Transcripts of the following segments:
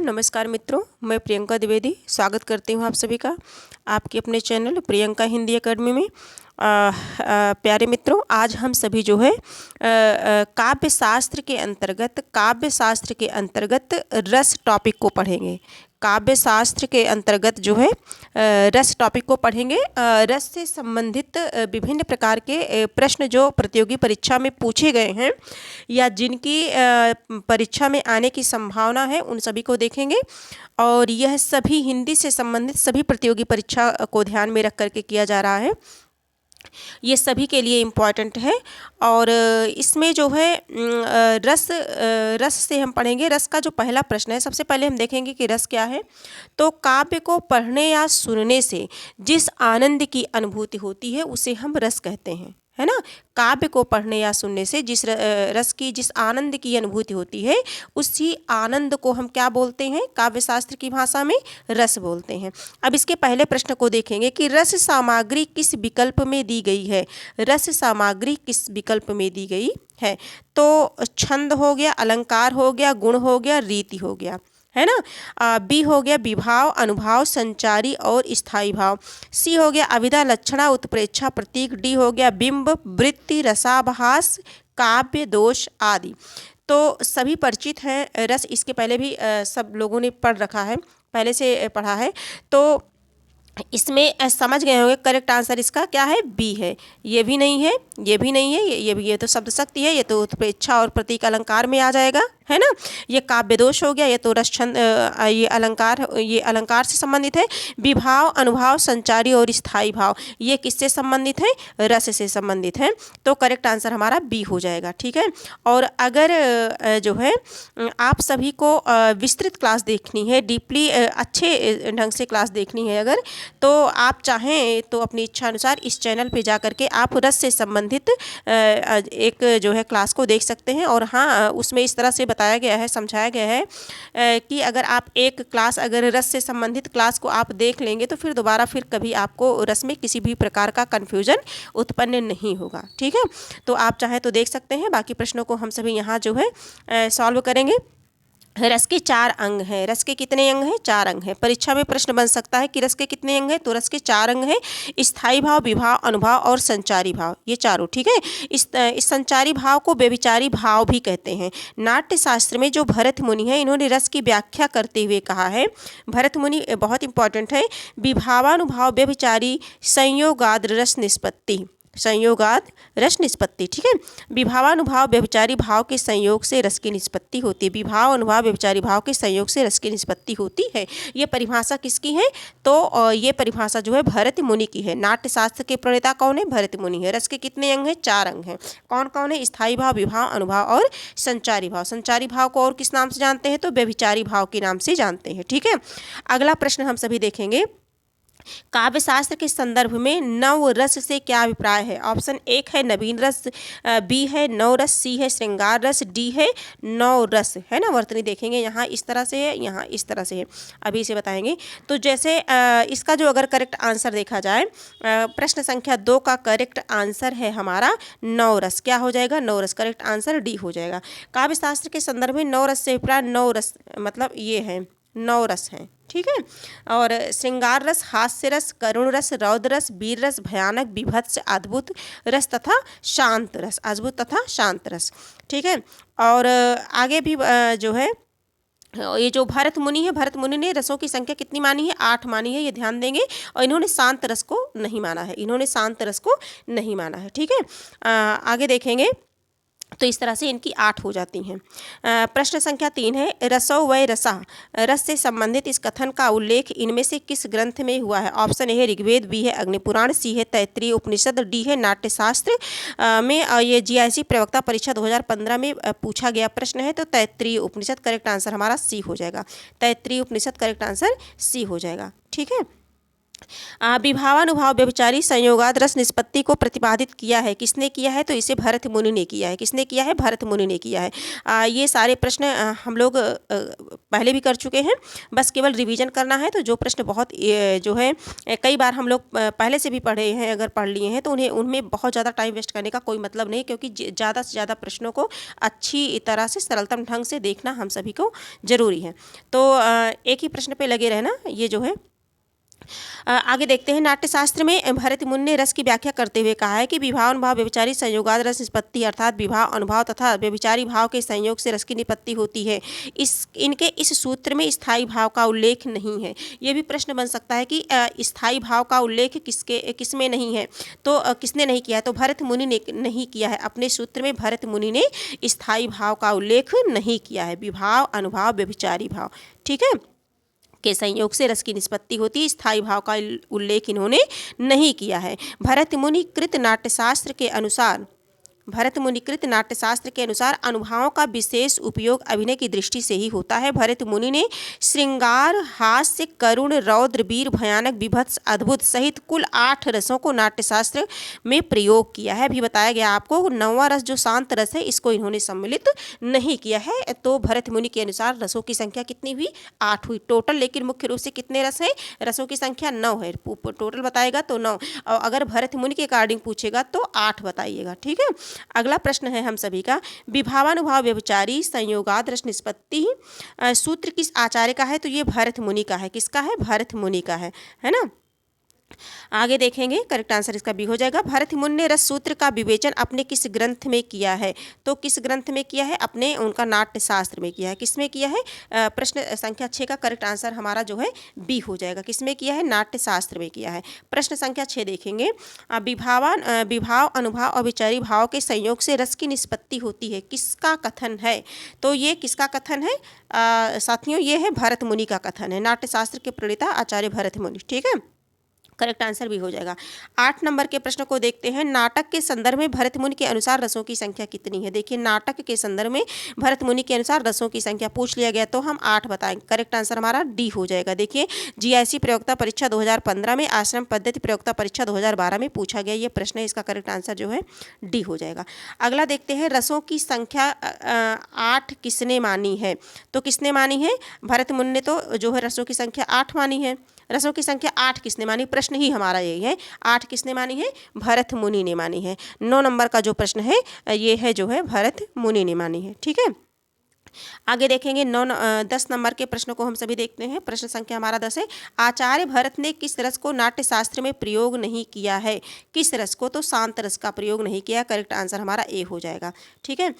नमस्कार मित्रों, मैं प्रियंका द्विवेदी स्वागत करती हूँ आप सभी का आपके अपने चैनल प्रियंका हिंदी एकेडमी में। प्यारे मित्रों, आज हम सभी जो है काव्य शास्त्र के अंतर्गत रस टॉपिक को पढ़ेंगे। काव्य शास्त्र के अंतर्गत जो है रस टॉपिक को पढ़ेंगे। रस से संबंधित विभिन्न प्रकार के प्रश्न जो प्रतियोगी परीक्षा में पूछे गए हैं या जिनकी परीक्षा में आने की संभावना है, उन सभी को देखेंगे। और यह सभी हिंदी से संबंधित सभी प्रतियोगी परीक्षा को ध्यान में रख करके किया जा रहा है। ये सभी के लिए इम्पॉर्टेंट है। और इसमें जो है रस से हम पढ़ेंगे। रस का जो पहला प्रश्न है, सबसे पहले हम देखेंगे कि रस क्या है। तो काव्य को पढ़ने या सुनने से जिस आनंद की अनुभूति होती है उसे हम रस कहते हैं, है ना। काव्य को पढ़ने या सुनने से जिस आनंद की अनुभूति होती है, उसी आनंद को हम क्या बोलते हैं, काव्य शास्त्र की भाषा में रस बोलते हैं। अब इसके पहले प्रश्न को देखेंगे कि रस सामग्री किस विकल्प में दी गई है। रस सामग्री किस विकल्प में दी गई है। तो छंद हो गया, अलंकार हो गया, गुण हो गया, रीति हो गया, है ना। बी हो गया विभाव, अनुभाव, संचारी और स्थायी भाव। सी हो गया अभिधा, लक्षणा, उत्प्रेक्षा, प्रतीक। डी हो गया बिंब, वृत्ति, रसाभास, काव्य दोष आदि। तो सभी परिचित हैं रस, इसके पहले भी सब लोगों ने पढ़ रखा है, पहले से पढ़ा है। तो इसमें समझ गए होंगे करेक्ट आंसर इसका क्या है, बी है। ये भी नहीं है, ये भी नहीं है, ये भी, ये तो शब्द शक्ति है, ये तो उत्प्रेक्षा और प्रतीक अलंकार में आ जाएगा, है ना। ये काव्य दोष हो गया, ये तो रस छंद, ये अलंकार से संबंधित है। विभाव, अनुभाव, संचारी और स्थायी भाव, ये किससे संबंधित है, रस से संबंधित है। तो करेक्ट आंसर हमारा बी हो जाएगा, ठीक है। और अगर जो है आप सभी को विस्तृत क्लास देखनी है, डीपली अच्छे ढंग से क्लास देखनी है अगर, तो आप चाहें तो अपनी इच्छा अनुसार इस चैनल पे जा करके आप रस से संबंधित एक जो है क्लास को देख सकते हैं। और हाँ, उसमें इस तरह से बताया गया है, समझाया गया है कि अगर आप एक क्लास, अगर रस से संबंधित क्लास को आप देख लेंगे तो फिर दोबारा फिर कभी आपको रस में किसी भी प्रकार का कन्फ्यूजन उत्पन्न नहीं होगा, ठीक है। तो आप चाहें तो देख सकते हैं। बाकी प्रश्नों को हम सभी यहाँ जो है सॉल्व करेंगे। रस के 4 अंग हैं। रस के कितने अंग हैं, 4 अंग हैं। परीक्षा में प्रश्न बन सकता है कि रस के कितने अंग हैं, तो रस के 4 अंग हैं। स्थायी भाव, विभाव, अनुभाव और संचारी भाव, ये चारों, ठीक है। इस संचारी भाव को व्यभिचारी भाव भी कहते हैं। नाट्य शास्त्र में जो भरत मुनि है, इन्होंने रस की व्याख्या करते हुए कहा है, भरत मुनि बहुत इंपॉर्टेंट है, विभावानुभाव व्यभिचारी संयोगाद रस निष्पत्ति, संयोगाद रस निष्पत्ति, ठीक है। विभावानुभाव व्यभिचारी भाव के संयोग से रस की निष्पत्ति होती है। विभाव अनुभाव व्यभिचारी भाव के संयोग से रस की निष्पत्ति होती है। ये परिभाषा किसकी है, तो ये परिभाषा जो है भरत मुनि की है। नाट्य शास्त्र के प्रणेता कौन है, भरत मुनि है। रस के कितने अंग हैं, 4 अंग हैं। कौन कौन है, स्थायी भाव, विभाव, अनुभाव और संचारी भाव। संचारी भाव को और किस नाम से जानते हैं, तो व्यभिचारी भाव के नाम से जानते हैं, ठीक है। अगला प्रश्न हम सभी देखेंगे, काव्य शास्त्र के संदर्भ में नव रस से क्या अभिप्राय है। ऑप्शन 1 है नवीन रस, बी है नव रस, सी है श्रृंगार रस, डी है नव रस, है ना। वर्तनी देखेंगे, यहाँ इस तरह से है, यहाँ इस तरह से है, अभी इसे बताएंगे। तो जैसे इसका जो अगर करेक्ट आंसर देखा जाए, प्रश्न संख्या 2 का करेक्ट आंसर है हमारा नव रस। क्या हो जाएगा, नव रस। करेक्ट आंसर डी हो जाएगा। काव्य शास्त्र के संदर्भ में नव रस से अभिप्राय, नव रस मतलब ये है, नौ रस हैं, ठीक है। और श्रृंगार रस, हास्य रस, करुण रस, रौद्र रस, वीर रस, भयानक, विभत्स, अद्भुत रस तथा शांत रस, अद्भुत तथा शांत रस, ठीक है। और आगे भी जो है ये जो भरत मुनि है, भरत मुनि ने रसों की संख्या कितनी मानी है, 8 मानी है, ये ध्यान देंगे। और इन्होंने शांत रस को नहीं माना है, इन्होंने शांत रस को नहीं माना है, ठीक है। आगे देखेंगे तो इस तरह से इनकी 8 हो जाती हैं। प्रश्न संख्या 3 है, रसो वै रसा, रस से संबंधित इस कथन का उल्लेख इनमें से किस ग्रंथ में हुआ है। ऑप्शन ए है ऋग्वेद, बी है अग्निपुराण, सी है तैत्तिरीय उपनिषद, डी है नाट्यशास्त्र में। ये जीआईसी प्रवक्ता परीक्षा 2015 में पूछा गया प्रश्न है। तो तैत्तिरीय उपनिषद करेक्ट आंसर हमारा सी हो जाएगा। तैत्तिरीय उपनिषद करेक्ट आंसर सी हो जाएगा, ठीक है। विभावानुभाव व्यभिचारी संयोगाद रस निष्पत्ति को प्रतिपादित किया है, किसने किया है? तो इसे भरत मुनि ने किया है। किसने किया है? भरत मुनि ने किया है। ये सारे प्रश्न हम लोग पहले भी कर चुके हैं, बस केवल रिवीजन करना है। तो जो प्रश्न बहुत जो है कई बार हम लोग पहले से भी पढ़े हैं, अगर पढ़ लिए हैं तो उन्हें उनमें बहुत ज़्यादा टाइम वेस्ट करने का कोई मतलब नहीं, क्योंकि ज़्यादा से ज़्यादा प्रश्नों को अच्छी तरह से सरलतम ढंग से देखना हम सभी को ज़रूरी है। तो एक ही प्रश्न पे लगे रहना, ये जो है आगे देखते हैं। नाट्यशास्त्र में भरत मुनि ने रस की व्याख्या करते हुए कहा है कि विभावानुभाव व्यभिचारी संयोगाद रस निष्पत्ति, अर्थात विभाव अनुभाव तथा व्यभिचारी भाव के संयोग से रस की निपत्ति होती है। इनके इस सूत्र में स्थायी भाव का उल्लेख नहीं है। ये भी प्रश्न बन सकता है कि स्थायी भाव का उल्लेख किसमें नहीं है? तो किसने नहीं किया है? तो भरत मुनि ने नहीं किया है। अपने सूत्र में भरत मुनि ने स्थायी भाव का उल्लेख नहीं किया है। विभाव अनुभाव व्यभिचारी भाव, ठीक है, के संयोग से रस की निष्पत्ति होती है। स्थायी भाव का उल्लेख इन्होंने नहीं किया है। भरत मुनि कृत नाट्यशास्त्र के अनुसार अनुभावों का विशेष उपयोग अभिनय की दृष्टि से ही होता है। भरत मुनि ने श्रृंगार, हास्य, करुण, रौद्र, वीर, भयानक, विभत्स, अद्भुत सहित कुल 8 रसों को नाट्यशास्त्र में प्रयोग किया है। अभी बताया गया आपको 9वां रस जो शांत रस है, इसको इन्होंने सम्मिलित नहीं किया है। तो भरत मुनि के अनुसार रसों की संख्या कितनी हुई? 8 हुई टोटल। लेकिन मुख्य रूप से कितने रस हैं? रसों की संख्या 9 है। टोटल बताएगा तो 9, और अगर भरत मुनि के अकॉर्डिंग पूछेगा तो 8 बताइएगा, ठीक है। अगला प्रश्न है हम सभी का, विभावानुभाव व्यभिचारी संयोगाद रस निष्पत्ति सूत्र किस आचार्य का है? तो ये भरत मुनि का है। किसका है? भरत मुनि का है ना। आगे देखेंगे, करेक्ट आंसर इसका बी हो जाएगा। भरत मुनि ने रस सूत्र का विवेचन अपने किस ग्रंथ में किया है? तो किस ग्रंथ में किया है? अपने उनका नाट्यशास्त्र में किया है। किसमें किया है? प्रश्न संख्या 6 का करेक्ट आंसर हमारा जो है बी हो जाएगा। किसमें किया है? नाट्यशास्त्र में किया है। प्रश्न संख्या 6 देखेंगे, विभाव अनुभाव और विचारी भाव के संयोग से रस की निष्पत्ति होती है, किसका कथन है? तो ये किसका कथन है साथियों? ये है भरत मुनि का कथन है। नाट्यशास्त्र के प्रणेता आचार्य भरत मुनि, ठीक है, करेक्ट आंसर भी हो जाएगा। 8 नंबर के प्रश्न को देखते हैं। नाटक के संदर्भ में भरत मुनि के अनुसार रसों की संख्या कितनी है? देखिए, नाटक के संदर्भ में भरत मुनि के अनुसार रसों की संख्या पूछ लिया गया तो हम 8 बताएंगे। करेक्ट आंसर हमारा डी हो जाएगा। देखिए, जीआईसी प्रयोक्ता परीक्षा 2015 में, आश्रम पद्धति प्रयोक्ता परीक्षा 2012 में पूछा गया ये प्रश्न है। इसका करेक्ट आंसर जो है डी हो जाएगा। अगला देखते हैं, रसों की संख्या 8 किसने मानी है? तो किसने मानी है? भरत मुनि ने तो जो है रसों की संख्या 8 मानी है। रसों की संख्या 8 किसने मानी? प्रश्न ही हमारा यही है, 8 किसने मानी है? भरत मुनि ने मानी है। 9 नंबर का जो प्रश्न है ये है जो है भरत मुनि ने मानी है, ठीक है। आगे देखेंगे 10 नंबर के प्रश्न को हम सभी देखते हैं। प्रश्न संख्या हमारा 10 है। आचार्य भरत ने किस रस को नाट्यशास्त्र में प्रयोग नहीं किया है? किस रस को? तो शांत रस का प्रयोग नहीं किया। करेक्ट आंसर हमारा ए हो जाएगा, ठीक है।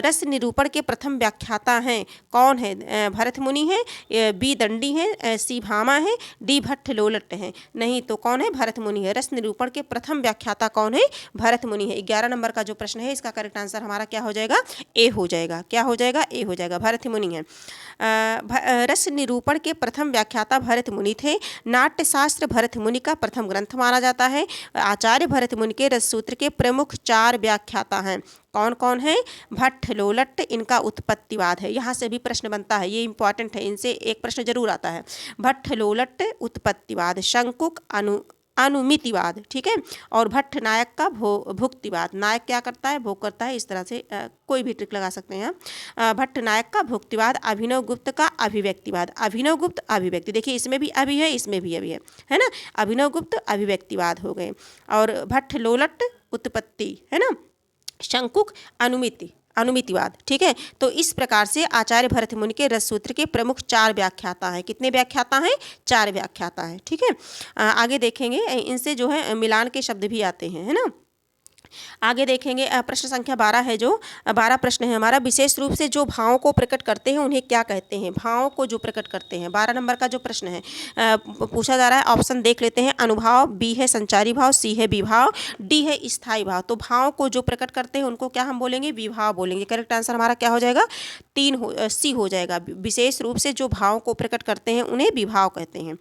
रस निरूपण के प्रथम व्याख्याता हैं, कौन है? भरत मुनि है, बी दंडी है, सी भामा है, डी भट्ट लोलट है। नहीं तो कौन है? भरत मुनि है। रस निरूपण के प्रथम व्याख्याता कौन है? भरत मुनि है। 11 नंबर का जो प्रश्न है इसका करेक्ट आंसर हमारा क्या हो जाएगा? ए हो जाएगा। क्या हो जाएगा? ए हो जाएगा, भरत मुनि है। रस निरूपण के प्रथम व्याख्याता भरत मुनि थे। नाट्यशास्त्र भरत मुनि का प्रथम ग्रंथ माना जाता है। आचार्य भरत मुनि के रस सूत्र के प्रमुख 4 व्याख्याता हैं। कौन कौन है? भट्ट लोलट, इनका उत्पत्तिवाद है। यहाँ से भी प्रश्न बनता है, ये इंपॉर्टेंट है, इनसे एक प्रश्न जरूर आता है। भट्ट लोलट उत्पत्तिवाद, शंकुक अनुमितिवाद, ठीक है, और भट्ट नायक का भुक्तिवाद। नायक क्या करता है? भोग करता है। इस तरह से कोई भी ट्रिक लगा सकते हैं आप। भट्ट नायक का भुक्तिवाद, अभिनव गुप्त का अभिव्यक्तिवाद। अभिनव गुप्त अभिव्यक्ति, देखिए इसमें भी अभि है, इसमें भी अभि है ना। अभिनव गुप्त अभिव्यक्तिवाद हो गए। और भट्ट लोलट उत्पत्ति, है ना। शंकुक अनुमितिवाद, ठीक है। तो इस प्रकार से आचार्य भरत मुनि के रस सूत्र के प्रमुख 4 व्याख्याता हैं। कितने व्याख्याता हैं? 4 व्याख्याता हैं, ठीक है। आगे देखेंगे, इनसे जो है मिलान के शब्द भी आते हैं, है ना। आगे देखेंगे, प्रश्न संख्या 12 है, जो 12 प्रश्न है हमारा। विशेष रूप से जो भावों को प्रकट करते हैं उन्हें क्या कहते हैं? भावों को जो प्रकट करते हैं। 12 नंबर का जो प्रश्न है पूछा जा रहा है। ऑप्शन देख लेते हैं। अनुभाव, बी है संचारी भाव, सी है विभाव, डी है स्थायी भाव। तो भावों को जो प्रकट करते हैं उनको क्या हम बोलेंगे? विभाव बोलेंगे। करेक्ट आंसर हमारा क्या हो जाएगा? सी हो जाएगा। विशेष रूप से जो भावों को प्रकट करते हैं उन्हें विभाव कहते हैं।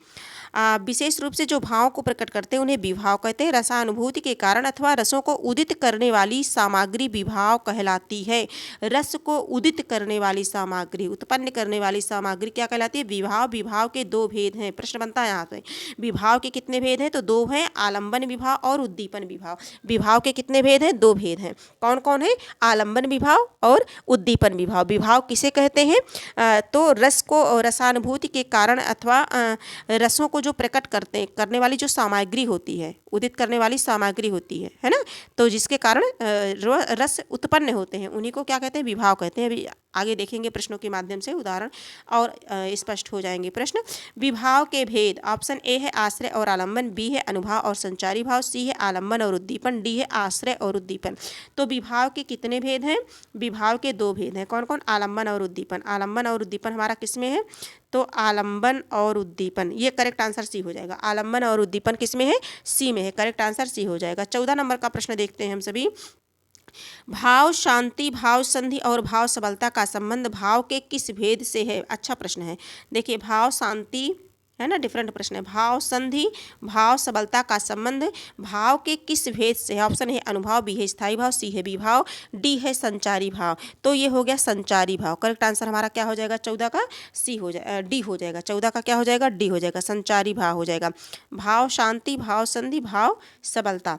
विशेष रूप से जो भावों को प्रकट करते हैं उन्हें विभाव कहते हैं। रसानुभूति के कारण अथवा रसों को उदित करने वाली सामग्री विभाव कहलाती है। रस को उदित करने वाली सामग्री, उत्पन्न करने वाली सामग्री क्या कहलाती है? विभाव। विभाव के दो भेद हैं, प्रश्न बनता है यहाँ पे। विभाव के कितने भेद हैं? तो दो हैं, आलंबन विभाव और उद्दीपन विभाव। विभाव के कितने भेद हैं? दो भेद हैं। कौन कौन है? आलंबन विभाव और उद्दीपन विभाव। विभाव किसे कहते हैं? तो रस को, रसानुभूति के कारण अथवा रसों को जो प्रकट करने वाली जो सामग्री होती है, उदित करने वाली सामग्री होती है ना, तो जिसके कारण रस उत्पन्न होते हैं उन्हीं को क्या कहते हैं? विभाव कहते हैं। अभी आगे देखेंगे प्रश्नों के माध्यम से उदाहरण और स्पष्ट हो जाएंगे प्रश्न। विभाव के भेद, ऑप्शन ए है आश्रय और आलंबन, बी है अनुभाव और संचारी भाव, सी है आलंबन और उद्दीपन, डी है आश्रय और उद्दीपन। तो विभाव के कितने भेद हैं? विभाव के दो भेद हैं। कौन कौन? आलंबन और उद्दीपन। आलंबन और उद्दीपन हमारा किस में है? तो आलंबन और उद्दीपन, ये करेक्ट आंसर सी हो जाएगा। आलंबन और उद्दीपन किस में है? सी में है। करेक्ट आंसर सी हो जाएगा। 14 नंबर का प्रश्न देखते हैं हम सभी। भाव शांति, भाव संधि और भाव सबलता का संबंध भाव के किस भेद से है? अच्छा प्रश्न है। देखिए, भाव शांति है ना, डिफरेंट प्रश्न है। भाव संधि, भाव सबलता का संबंध भाव के किस भेद से है? ऑप्शन है अनुभाव, बी है स्थायी भाव, सी है विभाव, डी है संचारी भाव। तो ये हो गया संचारी भाव। करेक्ट आंसर हमारा क्या हो जाएगा? 14 का सी हो जाएगा, डी हो जाएगा। 14 का क्या हो जाएगा? डी हो जाएगा, संचारी भाव हो जाएगा। भाव शांति, भाव संधि, भाव सबलता,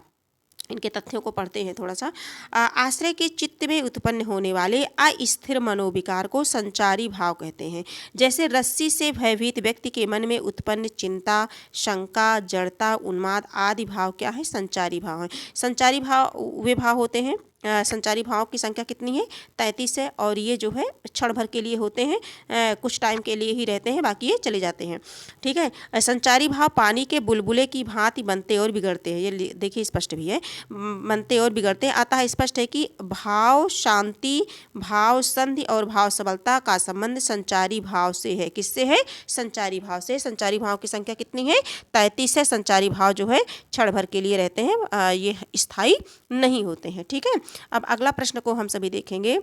इनके तथ्यों को पढ़ते हैं थोड़ा सा। आश्रय के चित्त में उत्पन्न होने वाले अस्थिर मनोविकार को संचारी भाव कहते हैं। जैसे रस्सी से भयभीत व्यक्ति के मन में उत्पन्न चिंता, शंका, जड़ता, उन्माद आदि भाव क्या है? संचारी भाव है। संचारी भाव वे भाव होते हैं, संचारी भाव की संख्या कितनी है? 33 है। और ये जो है क्षण भर के लिए होते हैं, कुछ टाइम के लिए ही रहते हैं, बाकी ये चले जाते हैं। ठीक है। संचारी भाव पानी के बुलबुले की भांति बनते और बिगड़ते हैं। ये देखिए स्पष्ट भी है, बनते और बिगड़ते हैं। अतः स्पष्ट है कि भाव शांति, भाव संधि और भाव सबलता का संबंध संचारी भाव से है। किससे है? संचारी भाव से। संचारी भाव की संख्या कितनी है? 33 है। संचारी भाव जो है क्षण भर के लिए रहते हैं, ये स्थायी नहीं होते हैं। ठीक है। अब अगला प्रश्न को हम सभी देखेंगे।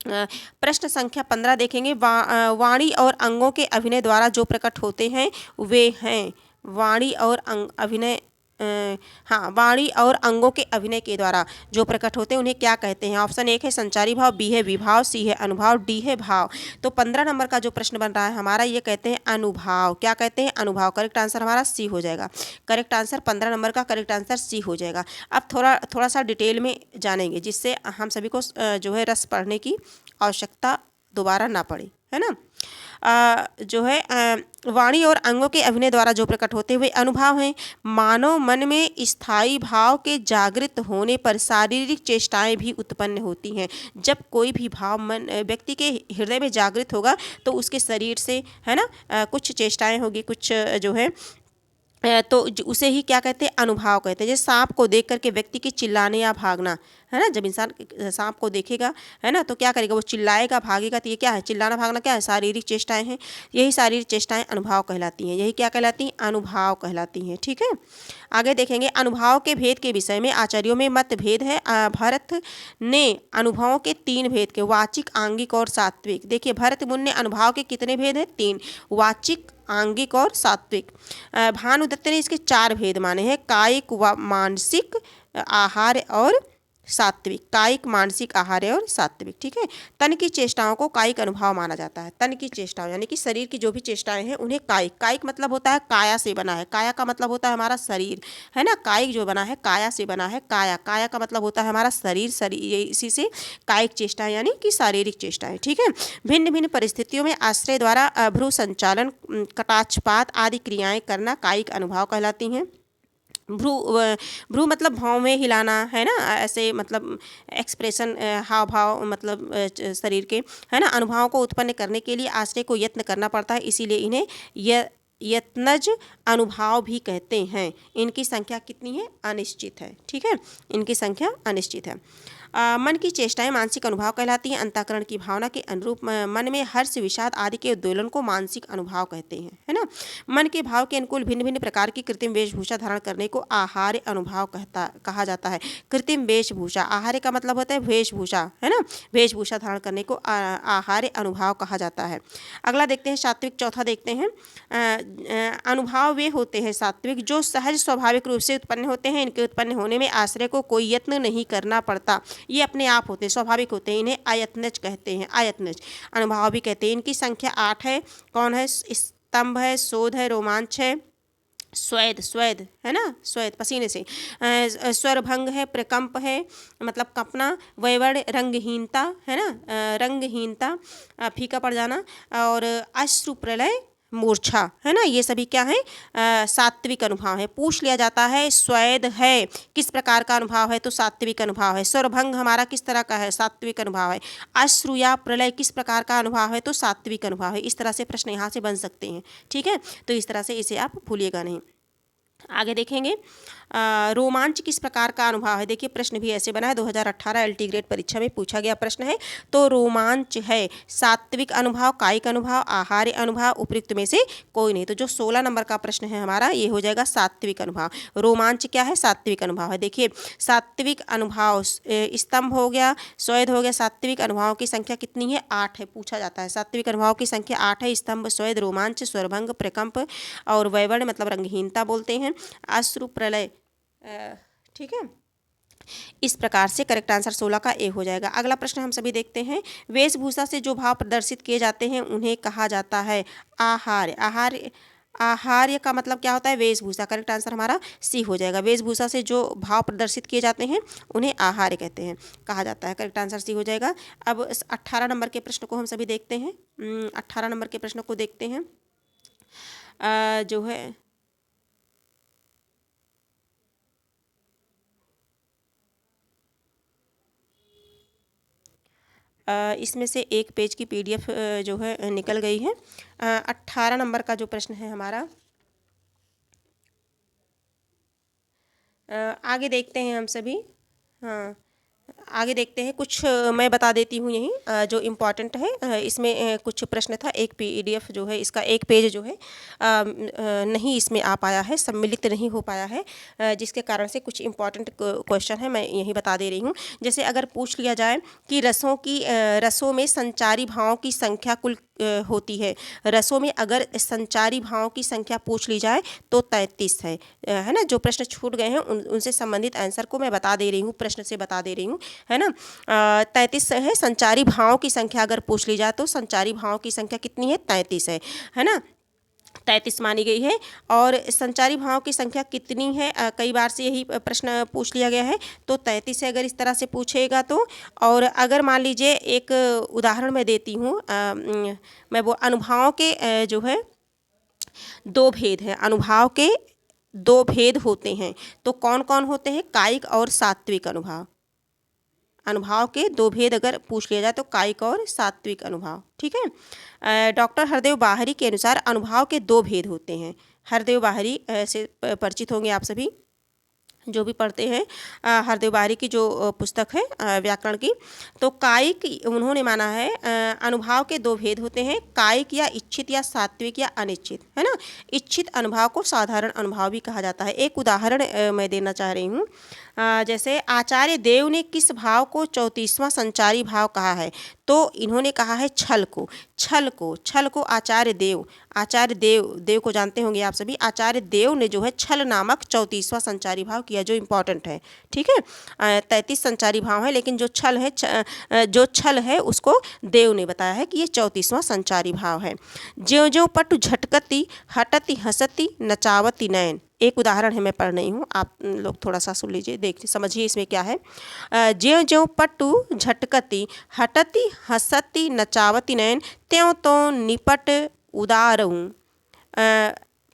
प्रश्न संख्या 15 देखेंगे। वाणी और अंगों के अभिनय द्वारा जो प्रकट होते हैं वे हैं। वाणी और अभिनय, वाणी और अंगों के अभिनय के द्वारा जो प्रकट होते हैं उन्हें क्या कहते हैं? ऑप्शन एक है संचारी भाव, बी है विभाव, सी है अनुभाव, डी है भाव। तो 15 नंबर का जो प्रश्न बन रहा है हमारा, ये कहते हैं अनुभाव। क्या कहते हैं? अनुभाव। करेक्ट आंसर हमारा सी हो जाएगा। करेक्ट आंसर 15 नंबर का करेक्ट आंसर सी हो जाएगा। अब थोड़ा सा डिटेल में जानेंगे, जिससे हम सभी को जो है रस पढ़ने की आवश्यकता दोबारा ना पड़े, है ना। जो है वाणी और अंगों के अभिनय द्वारा जो प्रकट होते हुए अनुभाव हैं। मानव मन में स्थायी भाव के जागृत होने पर शारीरिक चेष्टाएं भी उत्पन्न होती हैं। जब कोई भी भाव मन व्यक्ति के हृदय में जागृत होगा तो उसके शरीर से, है ना, कुछ चेष्टाएं होगी, कुछ जो है तो उसे ही क्या कहते हैं? अनुभाव कहते हैं। जैसे सांप को देख करके व्यक्ति के चिल्लाने या भागना, है ना, जब इंसान सांप को देखेगा, है ना, तो क्या करेगा? वो चिल्लाएगा, भागेगा। तो ये क्या है? चिल्लाना भागना क्या है? शारीरिक चेष्टाएं हैं। यही शारीरिक चेष्टाएं अनुभाव कहलाती हैं। यही क्या कहलाती हैं? अनुभाव कहलाती हैं। ठीक है। आगे देखेंगे। अनुभाव के भेद के विषय में आचार्यों में मतभेद है। भरत ने अनुभवों के 3 भेद के, वाचिक, आंगिक और सात्विक। देखिए, भरत मुनि ने अनुभाव के कितने भेद हैं? 3, वाचिक, आंगिक और सात्विक। भानुदत्त ने इसके 4 भेद माने हैं, कायिक, व मानसिक, आहार और सात्विक। कायिक, मानसिक, आहार और सात्विक। ठीक है। तन की चेष्टाओं को कायिक अनुभाव माना जाता है। तन की चेष्टाओं यानी कि शरीर की जो भी चेष्टाएं हैं उन्हें कायिक, कायिक मतलब होता है काया से बना है। काया का मतलब होता है हमारा शरीर, है ना। कायिक जो बना है काया से बना है। काया, काया का मतलब होता है हमारा शरीर, इसी से कायिक चेष्टाएं यानी कि शारीरिक चेष्टाएं। ठीक है। भिन्न भिन्न परिस्थितियों में आश्रय द्वारा भ्रू संचालन, कटाक्षपात आदि क्रियाएं करना कायिक अनुभाव कहलाती हैं। भ्रू मतलब भाव में हिलाना, है ना, ऐसे मतलब एक्सप्रेशन, हाव भाव मतलब शरीर के, है ना, अनुभवों को उत्पन्न करने के लिए आश्रय को यत्न करना पड़ता है, इसीलिए इन्हें यत्नज अनुभाव भी कहते हैं। इनकी संख्या कितनी है? अनिश्चित है। ठीक है। इनकी संख्या अनिश्चित है। मन की चेष्टाएं मानसिक अनुभव कहलाती हैं। अंतःकरण की भावना के अनुरूप मन में हर्ष, विषाद आदि के उद्दोलन को मानसिक अनुभव कहते हैं, है ना। मन के भाव के अनुकूल भिन्न भिन्न प्रकार की कृत्रिम वेशभूषा धारण करने को आहार्य अनुभव कहा जाता है। कृत्रिम वेशभूषा, आहार्य का मतलब होता है वेशभूषा, है ना। वेशभूषा धारण करने को आहार्य अनुभव कहा जाता है। अगला देखते हैं सात्विक, चौथा देखते हैं। अनुभव वे होते हैं सात्विक जो सहज स्वाभाविक रूप से उत्पन्न होते हैं। इनके उत्पन्न होने में आश्रय को कोई यत्न नहीं करना पड़ता, ये अपने आप होते हैं, स्वाभाविक होते हैं। इन्हें आयत्नज कहते हैं, आयत्नज अनुभव भी कहते हैं। इनकी संख्या 8 है। कौन है? स्तंभ है, शोध है, रोमांच है, स्वेद, स्वेद है ना, स्वेद पसीने से, स्वरभंग है, प्रकंप है मतलब कंपना, वैवर्ण रंगहीनता है ना, रंगहीनता फीका पड़ जाना, और अश्रु प्रलय, मूर्छा, है ना। ये सभी क्या है? सात्विक अनुभव है। पूछ लिया जाता है स्वेद है किस प्रकार का अनुभव है, तो सात्विक अनुभव है। स्वरभंग हमारा किस तरह का है? सात्विक अनुभव है। अश्रु या प्रलय किस प्रकार का अनुभव है, तो सात्विक अनुभव है। इस तरह से प्रश्न यहाँ से बन सकते हैं, ठीक है। तो इस तरह से इसे आप भूलिएगा नहीं। आगे देखेंगे रोमांच किस प्रकार का अनुभव है। देखिए प्रश्न भी ऐसे बना है, 2018 एलटी ग्रेड परीक्षा में पूछा गया प्रश्न है। तो रोमांच है सात्विक अनुभव, कायिक अनुभव, आहार्य अनुभव, उपयुक्त में से कोई नहीं। तो जो 16 नंबर का प्रश्न है हमारा ये हो जाएगा सात्विक अनुभव। रोमांच क्या है? सात्विक अनुभव है। देखिए सात्विक अनुभव, स्तंभ हो गया, स्वेद हो गया। सात्विक अनुभव की संख्या कितनी है? 8 है। पूछा जाता है सात्विक अनुभव की संख्या 8 है। स्तंभ, स्वेद, रोमांच, स्वरभंग, प्रकंप और वैवर्ण मतलब रंगहीनता बोलते हैं, अश्रु, प्रलय, ठीक है। इस प्रकार से करेक्ट आंसर 16 का ए हो जाएगा। अगला प्रश्न हम सभी देखते हैं। वेशभूषा से जो भाव प्रदर्शित किए जाते हैं उन्हें कहा जाता है आहार्य। आहार्य, आहार्य का मतलब क्या होता है? वेशभूषा। करेक्ट आंसर हमारा सी हो जाएगा। वेशभूषा से जो भाव प्रदर्शित किए जाते हैं उन्हें आहार्य कहते हैं, कहा जाता है। करेक्ट आंसर सी हो जाएगा। अब 18 नंबर के प्रश्न को हम सभी देखते हैं। 18 नंबर के प्रश्न को देखते हैं। जो है इसमें से एक पेज की पीडीएफ जो है निकल गई है। 18 नंबर का जो प्रश्न है हमारा, आगे देखते हैं हम सभी। हाँ आगे देखते हैं। कुछ मैं बता देती हूँ यहीं जो इम्पॉर्टेंट है। इसमें कुछ प्रश्न था, एक पीडीएफ जो है इसका एक पेज जो है नहीं इसमें आ पाया है, सम्मिलित नहीं हो पाया है, जिसके कारण से कुछ इम्पॉर्टेंट क्वेश्चन है मैं यहीं बता दे रही हूँ। जैसे अगर पूछ लिया जाए कि रसों में संचारी भावों की संख्या कुल होती है। रसों में अगर संचारी भावों की संख्या पूछ ली जाए तो 33 है ना। जो प्रश्न छूट गए हैं उनसे संबंधित आंसर को मैं बता दे रही हूँ, प्रश्न से बता दे रही हूँ, है ना। 33 है। संचारी भावों की संख्या अगर पूछ ली जाए तो संचारी भावों की संख्या कितनी है? 33 है ना। 33 मानी गई है। और संचारी भावों की संख्या कितनी है? कई बार से यही प्रश्न पूछ लिया गया है। तो 33 है अगर इस तरह से पूछेगा तो। और अगर मान लीजिए एक उदाहरण मैं देती हूँ, मैं वो अनुभवों के जो है 2 भेद हैं। अनुभव के 2 भेद होते हैं। तो कौन कौन होते हैं? कायिक और सात्विक अनुभव। अनुभव के 2 भेद अगर पूछ लिया जाए तो कायिक और सात्विक अनुभव, ठीक है। डॉक्टर हरदेव बाहरी के अनुसार अनुभव के 2 भेद होते हैं। हरदेव बाहरी से परिचित होंगे आप सभी जो भी पढ़ते हैं हरदेव बाहरी की जो पुस्तक है व्याकरण की। तो कायिक उन्होंने माना है अनुभव के 2 भेद होते हैं, कायिक या इच्छित या सात्विक या अनिच्छित, है ना। इच्छित अनुभव को साधारण अनुभव भी कहा जाता है। एक उदाहरण मैं देना चाह रही हूँ। जैसे आचार्य देव ने किस भाव को 34वां संचारी भाव कहा है? तो इन्होंने कहा है छल को। छल को आचार्य देव को जानते होंगे आप सभी। आचार्य देव ने जो है छल नामक 34वां संचारी भाव किया, जो इम्पोर्टेंट है, ठीक है। 33 संचारी भाव है, लेकिन जो छल है उसको देव ने बताया है कि ये 34वां संचारी भाव है। ज्यों ज्यों पटु झटकती हटती हंसती नचावती नयन। एक उदाहरण है, मैं पढ़ रही हूँ, आप लोग थोड़ा सा सुन लीजिए, देख समझिए इसमें क्या है। ज्यों ज्यों पटु झटकती हटती हंसती नचावती नयन, त्यों तो निपट उदारहूँ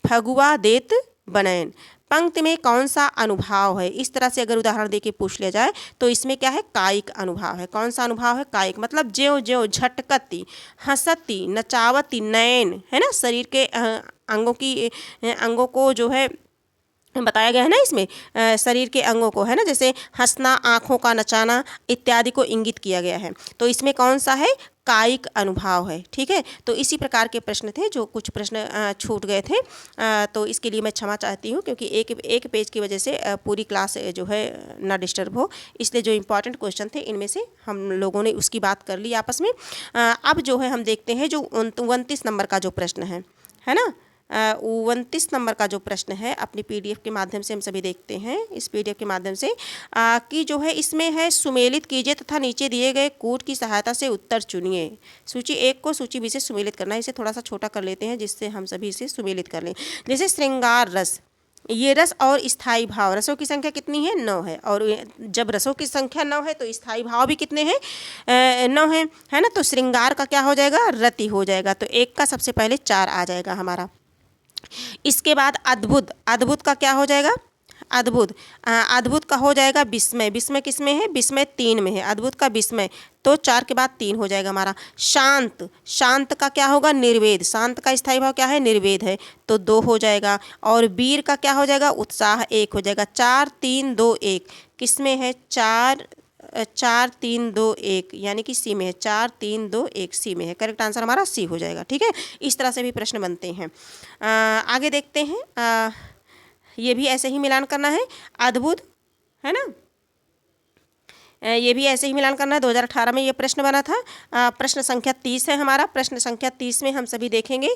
फगुआ देत बनैन। पंक्ति में कौन सा अनुभाव है? इस तरह से अगर उदाहरण देके पूछ लिया जाए तो इसमें क्या है? कायिक अनुभाव है। कौन सा अनुभाव है? कायिक। मतलब ज्यों ज्यों झटकती हंसती नचावती नयन, है ना। शरीर के अंगों को जो है बताया गया है ना इसमें शरीर के अंगों को, है ना, जैसे हंसना, आँखों का नचाना इत्यादि को इंगित किया गया है। तो इसमें कौन सा है, कायिक अनुभाव है। ठीक है, तो इसी प्रकार के प्रश्न थे, जो कुछ प्रश्न छूट गए थे, तो इसके लिए मैं क्षमा चाहती हूँ, क्योंकि एक पेज की वजह से पूरी क्लास जो है ना डिस्टर्ब हो, इसलिए जो इम्पॉर्टेंट क्वेश्चन थे इनमें से हम लोगों ने उसकी बात कर ली आपस में। अब जो है हम देखते हैं जो 29 नंबर का जो प्रश्न है ना, 29 नंबर का जो प्रश्न है अपनी पीडीएफ के माध्यम से हम सभी देखते हैं, इस पीडीएफ के माध्यम से कि जो है इसमें है सुमेलित कीजिए तथा नीचे दिए गए कूट की सहायता से उत्तर चुनिए। सूची 1 को सूची बी से सुमेलित करना है। इसे थोड़ा सा छोटा कर लेते हैं जिससे हम सभी इसे सुमेलित कर लें। जैसे श्रृंगार रस, ये रस और स्थायी भाव, रसों की संख्या कितनी है, 9 है, और जब रसों की संख्या 9 है तो स्थायी भाव भी कितने हैं, 9 है ना। तो श्रृंगार का क्या हो जाएगा, रति हो जाएगा। तो 1 का सबसे पहले 4 आ जाएगा हमारा। इसके बाद अद्भुत, अद्भुत का क्या हो जाएगा, अद्भुत, अद्भुत का हो जाएगा विस्मय, विस्मय किस में है, विस्मय 3 में है, अद्भुत का विस्मय, तो 4 के बाद 3 हो जाएगा हमारा। शांत, शांत का क्या होगा, निर्वेद, शांत का स्थायी भाव क्या है, निर्वेद है, तो 2 हो जाएगा। और वीर का क्या हो जाएगा, उत्साह, 1 हो जाएगा। 4 3 2 1 किस में है, 4 3 2 1 यानी कि सी में है, 4 3 2 1 सी में है। करेक्ट आंसर हमारा सी हो जाएगा। ठीक है, इस तरह से भी प्रश्न बनते हैं। आगे देखते हैं, ये भी ऐसे ही मिलान करना है, अद्भुत, है ना, ये भी ऐसे ही मिलान करना है। 2018 में ये प्रश्न बना था। प्रश्न संख्या 30 है हमारा। प्रश्न संख्या 30 में हम सभी देखेंगे,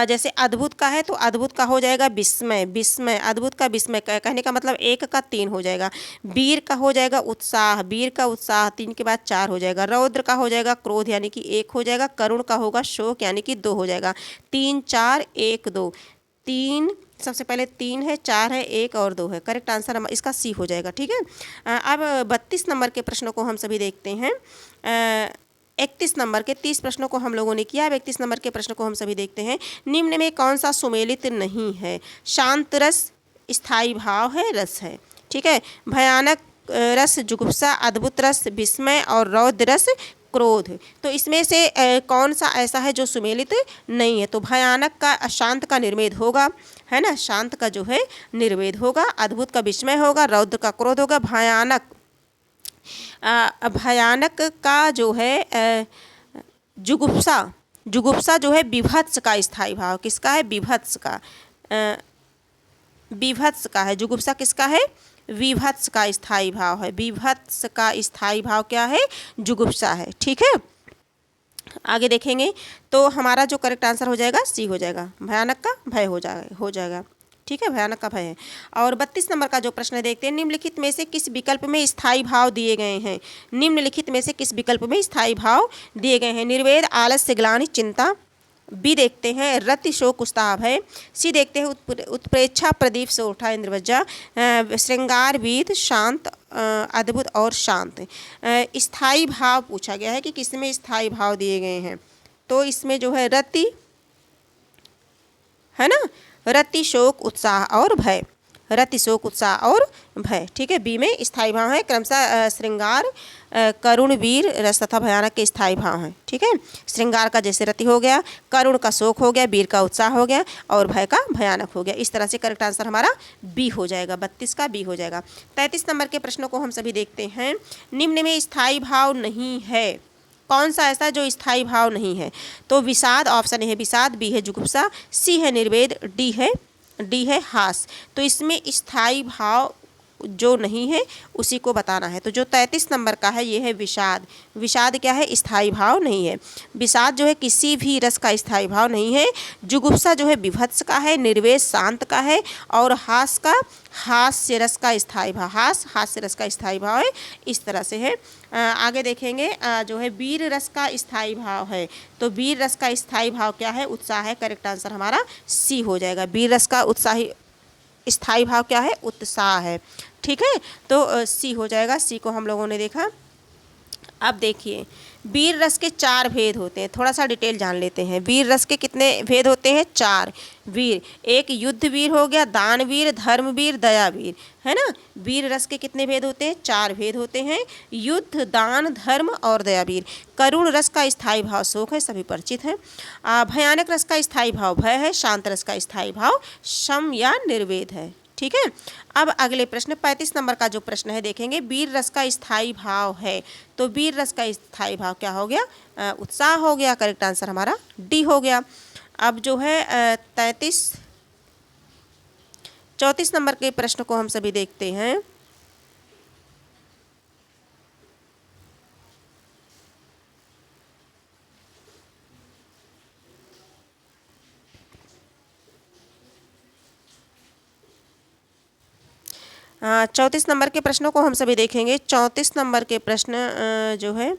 जैसे अद्भुत का है तो अद्भुत का हो जाएगा विस्मय, विस्मय, अद्भुत का विस्मय, कहने का मतलब 1 का 3 हो जाएगा। वीर का हो जाएगा उत्साह, वीर का उत्साह 3 के बाद 4 हो जाएगा। रौद्र का हो जाएगा क्रोध यानी कि 1 हो जाएगा। करुण का होगा शोक यानी कि 2 हो जाएगा। 3 4 1 2, 3 सबसे पहले 3 है, 4 है, 1 और 2 है। करेक्ट आंसर हम इसका सी हो जाएगा। ठीक है, अब 32 नंबर के प्रश्नों को हम सभी देखते हैं। 31 नंबर के 30 प्रश्नों को हम लोगों ने किया। अब 31 नंबर के प्रश्न को हम सभी देखते हैं। निम्न में कौन सा सुमेलित नहीं है, शांत रस, स्थायी भाव है, रस है। ठीक है, भयानक रस जुगुप्सा, अद्भुत रस विस्मय और रौद्र रस क्रोध। तो इसमें से कौन सा ऐसा है जो सुमेलित नहीं है, तो भयानक का शांत का निर्वेद होगा, है ना, शांत का जो है निर्वेद होगा, अद्भुत का विस्मय होगा, रौद्र का क्रोध होगा, भयानक, भयानक का जो है जुगुप्सा, जुगुप्सा जो है विभत्स का स्थायी भाव, किसका है, विभत्स का, विभत्स का है। जुगुप्सा किसका है, विभत्स का स्थायी भाव है, विभत्स का स्थायी भाव क्या है, जुगुप्सा है। ठीक है, आगे देखेंगे तो हमारा जो करेक्ट आंसर हो जाएगा सी हो जाएगा, भयानक का भय हो जाएगा। ठीक है, भयानक का भय है। और 32 नंबर का जो प्रश्न देखते हैं, निम्नलिखित में से किस विकल्प में स्थायी भाव दिए गए हैं, निम्नलिखित में से किस विकल्प में स्थायी भाव दिए गए हैं, निर्वेद, आलस्य, ग्लानि, चिंता। बी देखते हैं रति, शोक, उत्साह, भय। सी देखते हैं उत्प्रेक्षा, प्रदीप से उठा इंद्रवज्जा, श्रृंगार, वीर, शांत, अद्भुत और शांत। स्थायी भाव पूछा गया है कि किसमें स्थायी भाव दिए गए हैं, तो इसमें जो है रति, है ना, रति, शोक, उत्साह और भय, रति, शोक, उत्साह और भय। ठीक है, बी में स्थायी भाव है क्रमशः श्रृंगार, करुण, वीर, रस तथा भयानक के स्थायी भाव हैं। ठीक है, श्रृंगार का जैसे रति हो गया, करुण का शोक हो गया, वीर का उत्साह हो गया और भय का भयानक हो गया। इस तरह से करेक्ट आंसर हमारा बी हो जाएगा, 32 का बी हो जाएगा। 33 नंबर के प्रश्नों को हम सभी देखते हैं। निम्न में स्थायी भाव नहीं है, कौन सा ऐसा जो स्थायी भाव नहीं है, तो विषाद, ऑप्शन ए है विषाद, बी है जुगुप्सा, सी है निर्वेद, डी है हास। तो इसमें स्थायी भाव जो नहीं है उसी को बताना है। तो जो 33 नंबर का है ये है विषाद। विषाद क्या है, स्थायी भाव नहीं है। विषाद जो है किसी भी रस का स्थायी भाव नहीं है। जुगुप्सा जो है विभत्स का है, निर्वेद शांत का है और हास का, हास्य रस का स्थायी भाव, हास्य रस का स्थायी भाव है। इस तरह से है। आगे देखेंगे जो है वीर रस का स्थायी भाव है, तो वीर रस का स्थायी भाव क्या है, उत्साह है। करेक्ट आंसर हमारा सी हो जाएगा, वीर रस का उत्साही स्थायी भाव क्या है, उत्साह है। ठीक है, तो सी हो जाएगा, सी को हम लोगों ने देखा। अब देखिए वीर रस के 4 भेद होते हैं, थोड़ा सा डिटेल जान लेते हैं। वीर रस के कितने भेद होते हैं, 4 वीर। एक युद्ध वीर हो गया, दान वीर, धर्म वीर, दया वीर, है ना। वीर रस के कितने भेद होते हैं, 4 भेद होते हैं, युद्ध, दान, धर्म और दया वीर। करुण रस का स्थायी भाव शोक है, सभी परिचित हैं। भयानक रस का स्थायी भाव भय है। शांत रस का स्थायी भाव शम या निर्वेद है। ठीक है। अब अगले प्रश्न 35 नंबर का जो प्रश्न है देखेंगे, वीर रस का स्थायी भाव है। तो वीर रस का स्थायी भाव क्या हो गया? उत्साह हो गया। करेक्ट आंसर हमारा डी हो गया। अब जो है 34 नंबर के प्रश्न को हम सभी देखते हैं। हाँ, 34 नंबर के प्रश्नों को हम सभी देखेंगे। 34 नंबर के प्रश्न जो है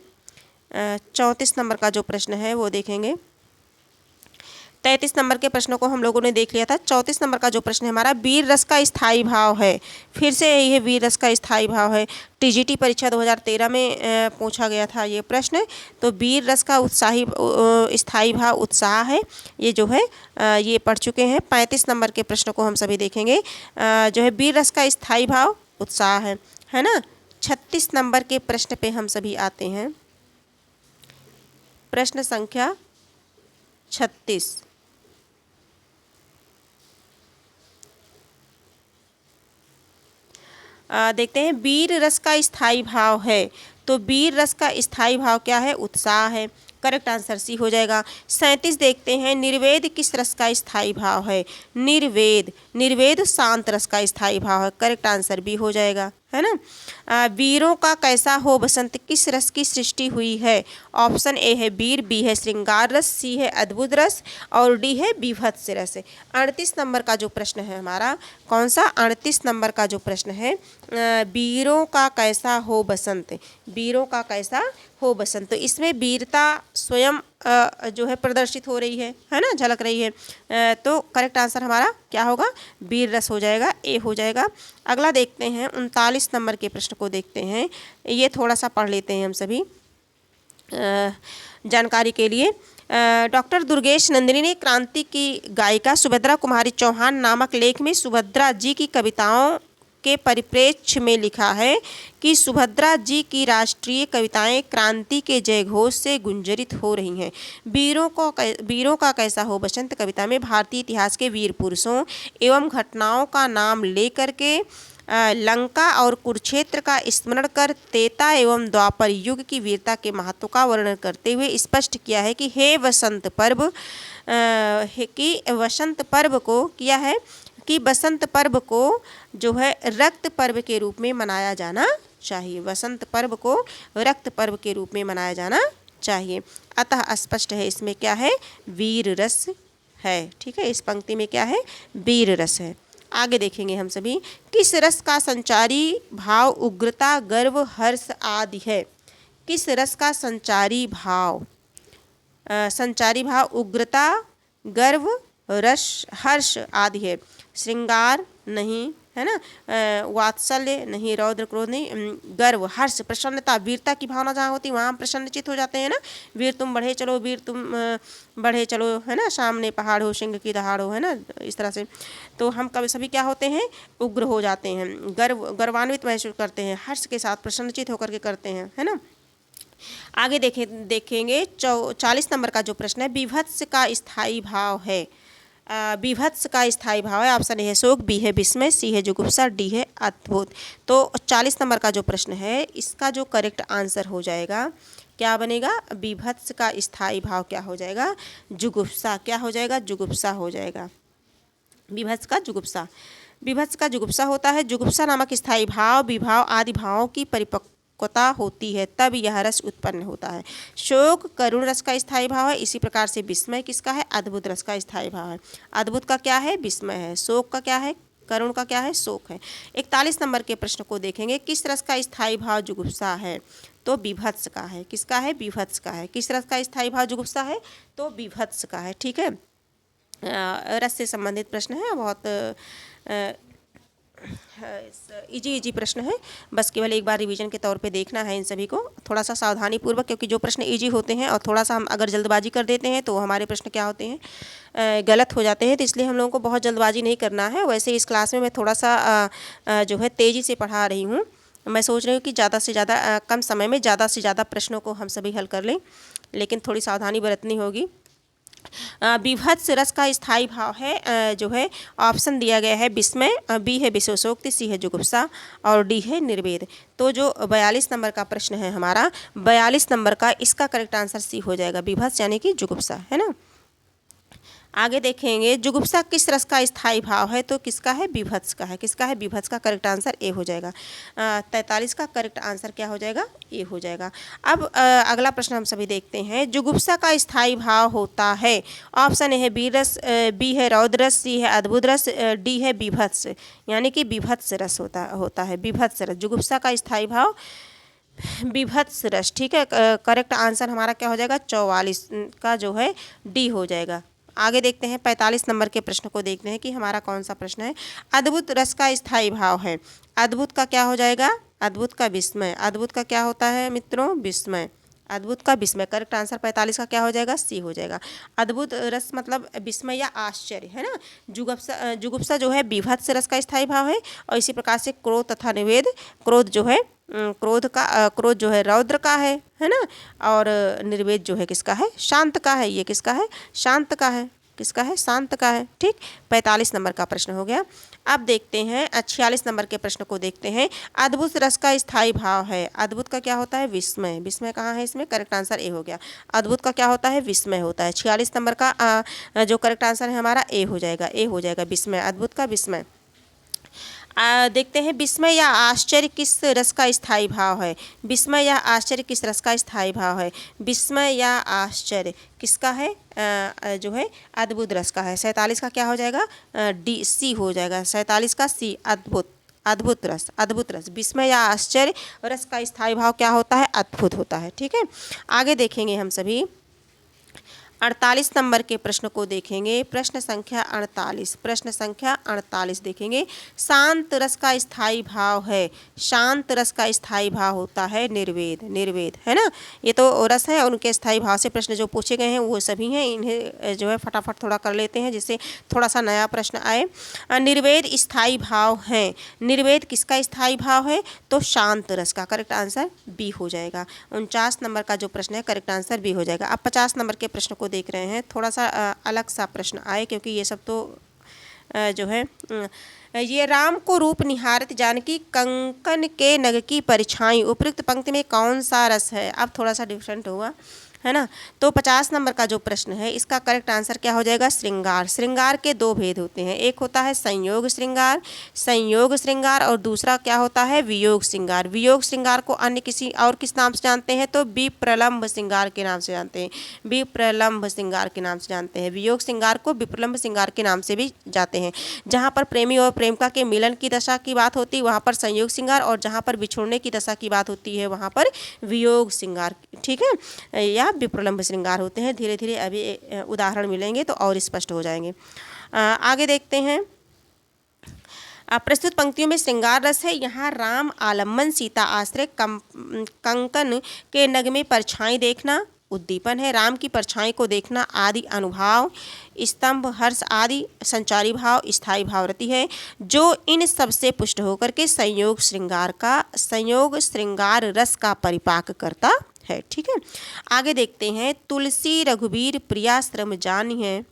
34 नंबर का जो प्रश्न है वो देखेंगे। 33 नंबर के प्रश्नों को हम लोगों ने देख लिया था। 34 नंबर का जो प्रश्न है हमारा, वीर रस का स्थायी भाव है। फिर से यही है, वीर रस का स्थायी भाव है। टीजीटी परीक्षा 2013 में पूछा गया था ये प्रश्न। तो वीर रस का स्थायी भाव उत्साह है। ये जो है ये पढ़ चुके हैं। 35 नंबर के प्रश्न को हम सभी देखेंगे। जो है वीर रस का स्थायी भाव उत्साह है ना। 36 नंबर के प्रश्न पे हम सभी आते हैं। प्रश्न संख्या 36। देखते हैं, वीर रस का स्थायी भाव है। तो वीर रस का स्थायी भाव क्या है? उत्साह है। करेक्ट आंसर सी हो जाएगा। 37 देखते हैं, निर्वेद किस रस का स्थायी भाव है? निर्वेद शांत रस का स्थायी भाव है। करेक्ट आंसर बी हो जाएगा, है ना। वीरों का कैसा हो बसंत किस रस की सृष्टि हुई है? ऑप्शन ए है वीर, बी है श्रृंगार रस, सी है अद्भुत रस और डी है बीभत्स रस। 38 नंबर का जो प्रश्न है हमारा, कौन सा? 38 नंबर का जो प्रश्न है, वीरों का कैसा हो बसंत। वीरों का कैसा हो बसंत। तो इसमें वीरता स्वयं जो है प्रदर्शित हो रही है ना, झलक रही है। तो करेक्ट आंसर हमारा क्या होगा? वीर रस हो जाएगा, ए हो जाएगा। अगला देखते हैं, 39 नंबर के प्रश्न को देखते हैं। ये थोड़ा सा पढ़ लेते हैं हम सभी जानकारी के लिए। डॉक्टर दुर्गेश नंदिनी ने क्रांति की गायिका सुभद्रा कुमारी चौहान नामक लेख में सुभद्रा जी की कविताओं के परिप्रेक्ष्य में लिखा है कि सुभद्रा जी की राष्ट्रीय कविताएं क्रांति के जयघोष से गुंजरित हो रही हैं। वीरों का कैसा हो बसंत कविता में भारतीय इतिहास के वीर पुरुषों एवं घटनाओं का नाम लेकर के लंका और कुरुक्षेत्र का स्मरण कर त्रेता एवं द्वापर युग की वीरता के महत्व का वर्णन करते हुए स्पष्ट किया है कि बसंत पर्व को जो है रक्त पर्व के रूप में मनाया जाना चाहिए। वसंत पर्व को रक्त पर्व के रूप में मनाया जाना चाहिए। अतः स्पष्ट है इसमें क्या है? वीर रस है। ठीक है, इस पंक्ति में क्या है? वीर रस है। आगे देखेंगे हम सभी, किस रस का संचारी भाव उग्रता, गर्व, हर्ष आदि है? किस रस का संचारी भाव उग्रता, गर्व, हर्ष आदि है? श्रृंगार नहीं, है ना। वात्सल्य नहीं, रौद्र क्रोध नहीं। गर्व, हर्ष, प्रसन्नता, वीरता की भावना जहाँ होती है वहाँ हम प्रसन्नचित हो जाते हैं ना। वीर तुम बढ़े चलो, वीर तुम बढ़े चलो, है ना। सामने पहाड़ हो, सिंह की दहाड़ हो, है ना, इस तरह से। तो हम कभी सभी क्या होते हैं? उग्र हो जाते हैं, गर्वान्वित महसूस करते हैं, हर्ष के साथ प्रसन्नचित होकर के करते हैं, है ना। आगे देखेंगे 40 नंबर का जो प्रश्न है, बीभत्स का स्थायी भाव है। बीभत्स का स्थायी भाव है। ऑप्शन ए है शोक, बी है विस्मय, सी है जुगुप्सा, डी है अद्भुत। तो 40 नंबर का जो प्रश्न है इसका जो करेक्ट आंसर हो जाएगा क्या बनेगा? बीभत्स का स्थायी भाव क्या हो जाएगा? जुगुप्सा। क्या हो जाएगा? जुगुप्सा हो जाएगा। बीभत्स का जुगुप्सा होता है। जुगुप्सा नामक स्थायी भाव विभाव आदि भावों की परिपक्वता होती है, तब यह रस उत्पन्न होता है। शोक करुण रस का स्थायी भाव है। इसी प्रकार से विस्मय किसका है? अद्भुत रस का स्थायी भाव है। अद्भुत का क्या है? विस्मय है। शोक का क्या है? करुण का क्या है? शोक है। 41 नंबर के प्रश्न को देखेंगे, किस रस का स्थायी भाव जुगुप्सा है? तो बीभत्स का है। किसका है? बीभत्स का है। किस रस का स्थायी भाव जुगुप्सा है? तो बीभत्स का है। ठीक है, रस से संबंधित प्रश्न है, बहुत इजी प्रश्न है। बस केवल एक बार रिवीजन के तौर पे देखना है इन सभी को, थोड़ा सा सावधानी पूर्वक, क्योंकि जो प्रश्न इजी होते हैं और थोड़ा सा हम अगर जल्दबाजी कर देते हैं तो हमारे प्रश्न क्या होते हैं? गलत हो जाते हैं। तो इसलिए हम लोगों को बहुत जल्दबाजी नहीं करना है। वैसे इस क्लास में मैं थोड़ा सा जो है तेज़ी से पढ़ा रही हूँ। मैं सोच रही हूँ कि ज़्यादा से ज़्यादा कम समय में ज़्यादा से ज़्यादा प्रश्नों को हम सभी हल कर लें, लेकिन थोड़ी सावधानी बरतनी होगी। विभत्स रस का स्थायी भाव है जो है ऑप्शन दिया गया है विस्मय, बी है विशेषोक्ति, सी है जुगुप्सा और डी है निर्वेद। तो जो 42 नंबर का प्रश्न है हमारा, 42 नंबर का, इसका करेक्ट आंसर सी हो जाएगा, विभत्स यानी कि जुगुप्सा, है ना। आगे देखेंगे जुगुप्सा किस रस का स्थायी भाव है, तो किसका है, विभत्स का है। किसका है, विभत्स का। करेक्ट आंसर ए हो जाएगा। 43 का करेक्ट आंसर क्या हो जाएगा, ए हो जाएगा। अब अगला प्रश्न हम सभी देखते हैं। जुगुप्सा का स्थायी भाव होता है, ऑप्शन ए है बी रस, बी है रौद्र रस, सी है अद्भुत रस, डी है विभत्स यानी कि विभत्स रस होता है। विभत्स रस, जुगुप्सा का स्थायी भाव विभत्स रस। ठीक है, करेक्ट आंसर हमारा क्या हो जाएगा, 44 का जो है डी हो जाएगा। आगे देखते हैं 45 नंबर के प्रश्न को, देखते हैं कि हमारा कौन सा प्रश्न है। अद्भुत रस का स्थायी भाव है, अद्भुत का क्या हो जाएगा, अद्भुत का विस्मय। अद्भुत का क्या होता है मित्रों, विस्मय। अद्भुत का विस्मय। करेक्ट आंसर 45 का क्या हो जाएगा, सी हो जाएगा। अद्भुत रस मतलब विस्मय या आश्चर्य, है ना। जुगुप्सा जो है विभत्स रस का स्थायी भाव है, और इसी प्रकार से क्रोध तथा निवेद, क्रोध जो है क्रोध जो है रौद्र का है ना, और निर्वेद जो है किसका है, शांत का है। ये किसका है, शांत का है। किसका है, शांत का है। ठीक, 45 नंबर का प्रश्न हो गया। अब देखते हैं 46 नंबर के प्रश्न को, देखते हैं। अद्भुत रस का स्थायी भाव है, अद्भुत का क्या होता है, विस्मय। विस्मय कहाँ है इसमें, करेक्ट आंसर ए हो गया। अद्भुत का क्या होता है, विस्मय होता है। 46 नंबर का जो करेक्ट आंसर है हमारा ए हो जाएगा, ए हो जाएगा, विस्मय। अद्भुत का विस्मय। देखते हैं विस्मय या आश्चर्य किस रस का स्थायी भाव है। विस्मय या आश्चर्य किस रस का स्थायी भाव है, विस्मय या आश्चर्य किसका है, जो है अद्भुत रस का है। 47 का क्या हो जाएगा, डी सी हो जाएगा। 47 का सी, अद्भुत। अद्भुत रस, अद्भुत रस। विस्मय या आश्चर्य रस का स्थायी भाव क्या होता है, अद्भुत होता है। ठीक है, आगे देखेंगे हम सभी 48 नंबर के प्रश्न को देखेंगे। प्रश्न संख्या 48, प्रश्न संख्या 48 देखेंगे। शांत रस का स्थायी भाव है, शांत रस का स्थायी भाव होता है निर्वेद। निर्वेद, है ना। ये तो रस है, उनके स्थायी भाव से प्रश्न जो पूछे गए हैं वो सभी हैं। इन्हें जो है फटाफट थोड़ा कर लेते हैं, जिससे थोड़ा सा नया प्रश्न आए। निर्वेद स्थायी भाव है, निर्वेद किसका स्थायी भाव है, तो शांत रस का। करेक्ट आंसर बी हो जाएगा। 49 नंबर का जो प्रश्न है करेक्ट आंसर बी हो जाएगा। अब 50 नंबर के प्रश्न को देख रहे हैं। थोड़ा सा अलग सा प्रश्न आए, क्योंकि ये सब तो जो है ये राम को रूप निहारत जानकी कंकन के नग की परछाई, उपयुक्त पंक्ति में कौन सा रस है। अब थोड़ा सा डिफरेंट हुआ, है ना। तो 50 नंबर का जो प्रश्न है इसका करेक्ट आंसर क्या हो जाएगा, श्रृंगार। श्रृंगार के दो भेद होते हैं, एक होता है संयोग श्रृंगार, संयोग श्रृंगार, और दूसरा क्या होता है, वियोग श्रृंगार। वियोग श्रृंगार को अन्य किसी और किस नाम से जानते हैं, तो विप्रलंभ श्रृंगार के नाम से जानते हैं। विप्रलंभ श्रृंगार के नाम से जानते हैं। वियोग श्रृंगार को विप्रलंभ श्रृंगार के नाम से भी जाते हैं। जहाँ पर प्रेमी और प्रेमिका के मिलन की दशा की बात होती है वहाँ पर संयोग श्रृंगार, और जहाँ पर बिछोड़ने की दशा की बात होती है वहाँ पर वियोग श्रृंगार। ठीक है, या विप्रलंभ श्रृंगार होते हैं। धीरे धीरे अभी उदाहरण मिलेंगे तो और स्पष्ट हो जाएंगे। आगे देखते हैं। प्रस्तुत पंक्तियों में श्रृंगार रस है। यहाँ राम आलम्बन, सीता आश्रय, कंकन के नग में परछाई देखना उद्दीपन है। राम की परछाई को देखना आदि अनुभाव, स्तंभ, हर्ष आदि संचारी भाव, स्थायी भाव रति है, जो इन सब से पुष्ट होकर के संयोग श्रृंगार रस का परिपाक करता है। ठीक है, आगे देखते हैं। तुलसी रघुबीर प्रियाश्रम जानी है,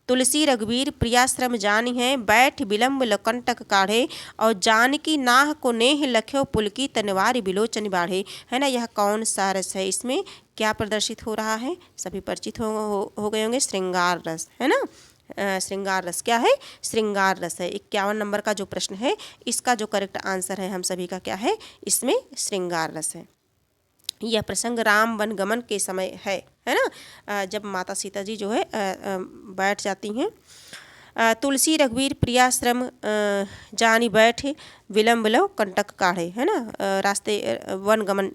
तुलसी रघुबीर प्रियाश्रम जानी है, बैठ विलंब लकंटक काढ़े, और जानकी नाह को नेह लख्यो पुलकी तनवार बिलोचन बाढ़े, है ना। यह कौन सा रस है, इसमें क्या प्रदर्शित हो रहा है, सभी परिचित हो गए होंगे, श्रृंगार रस, है ना। श्रृंगार रस क्या है, श्रृंगार रस है। 51 नंबर का जो प्रश्न है इसका जो करेक्ट आंसर है हम सभी का क्या है, इसमें श्रृंगार रस है। यह प्रसंग राम वनगमन के समय है ना, जब माता सीता जी जो है बैठ जाती हैं। तुलसी रघुवीर प्रियाश्रम जानी बैठ विलंब लो कंटक काढ़े, है ना, रास्ते वनगमन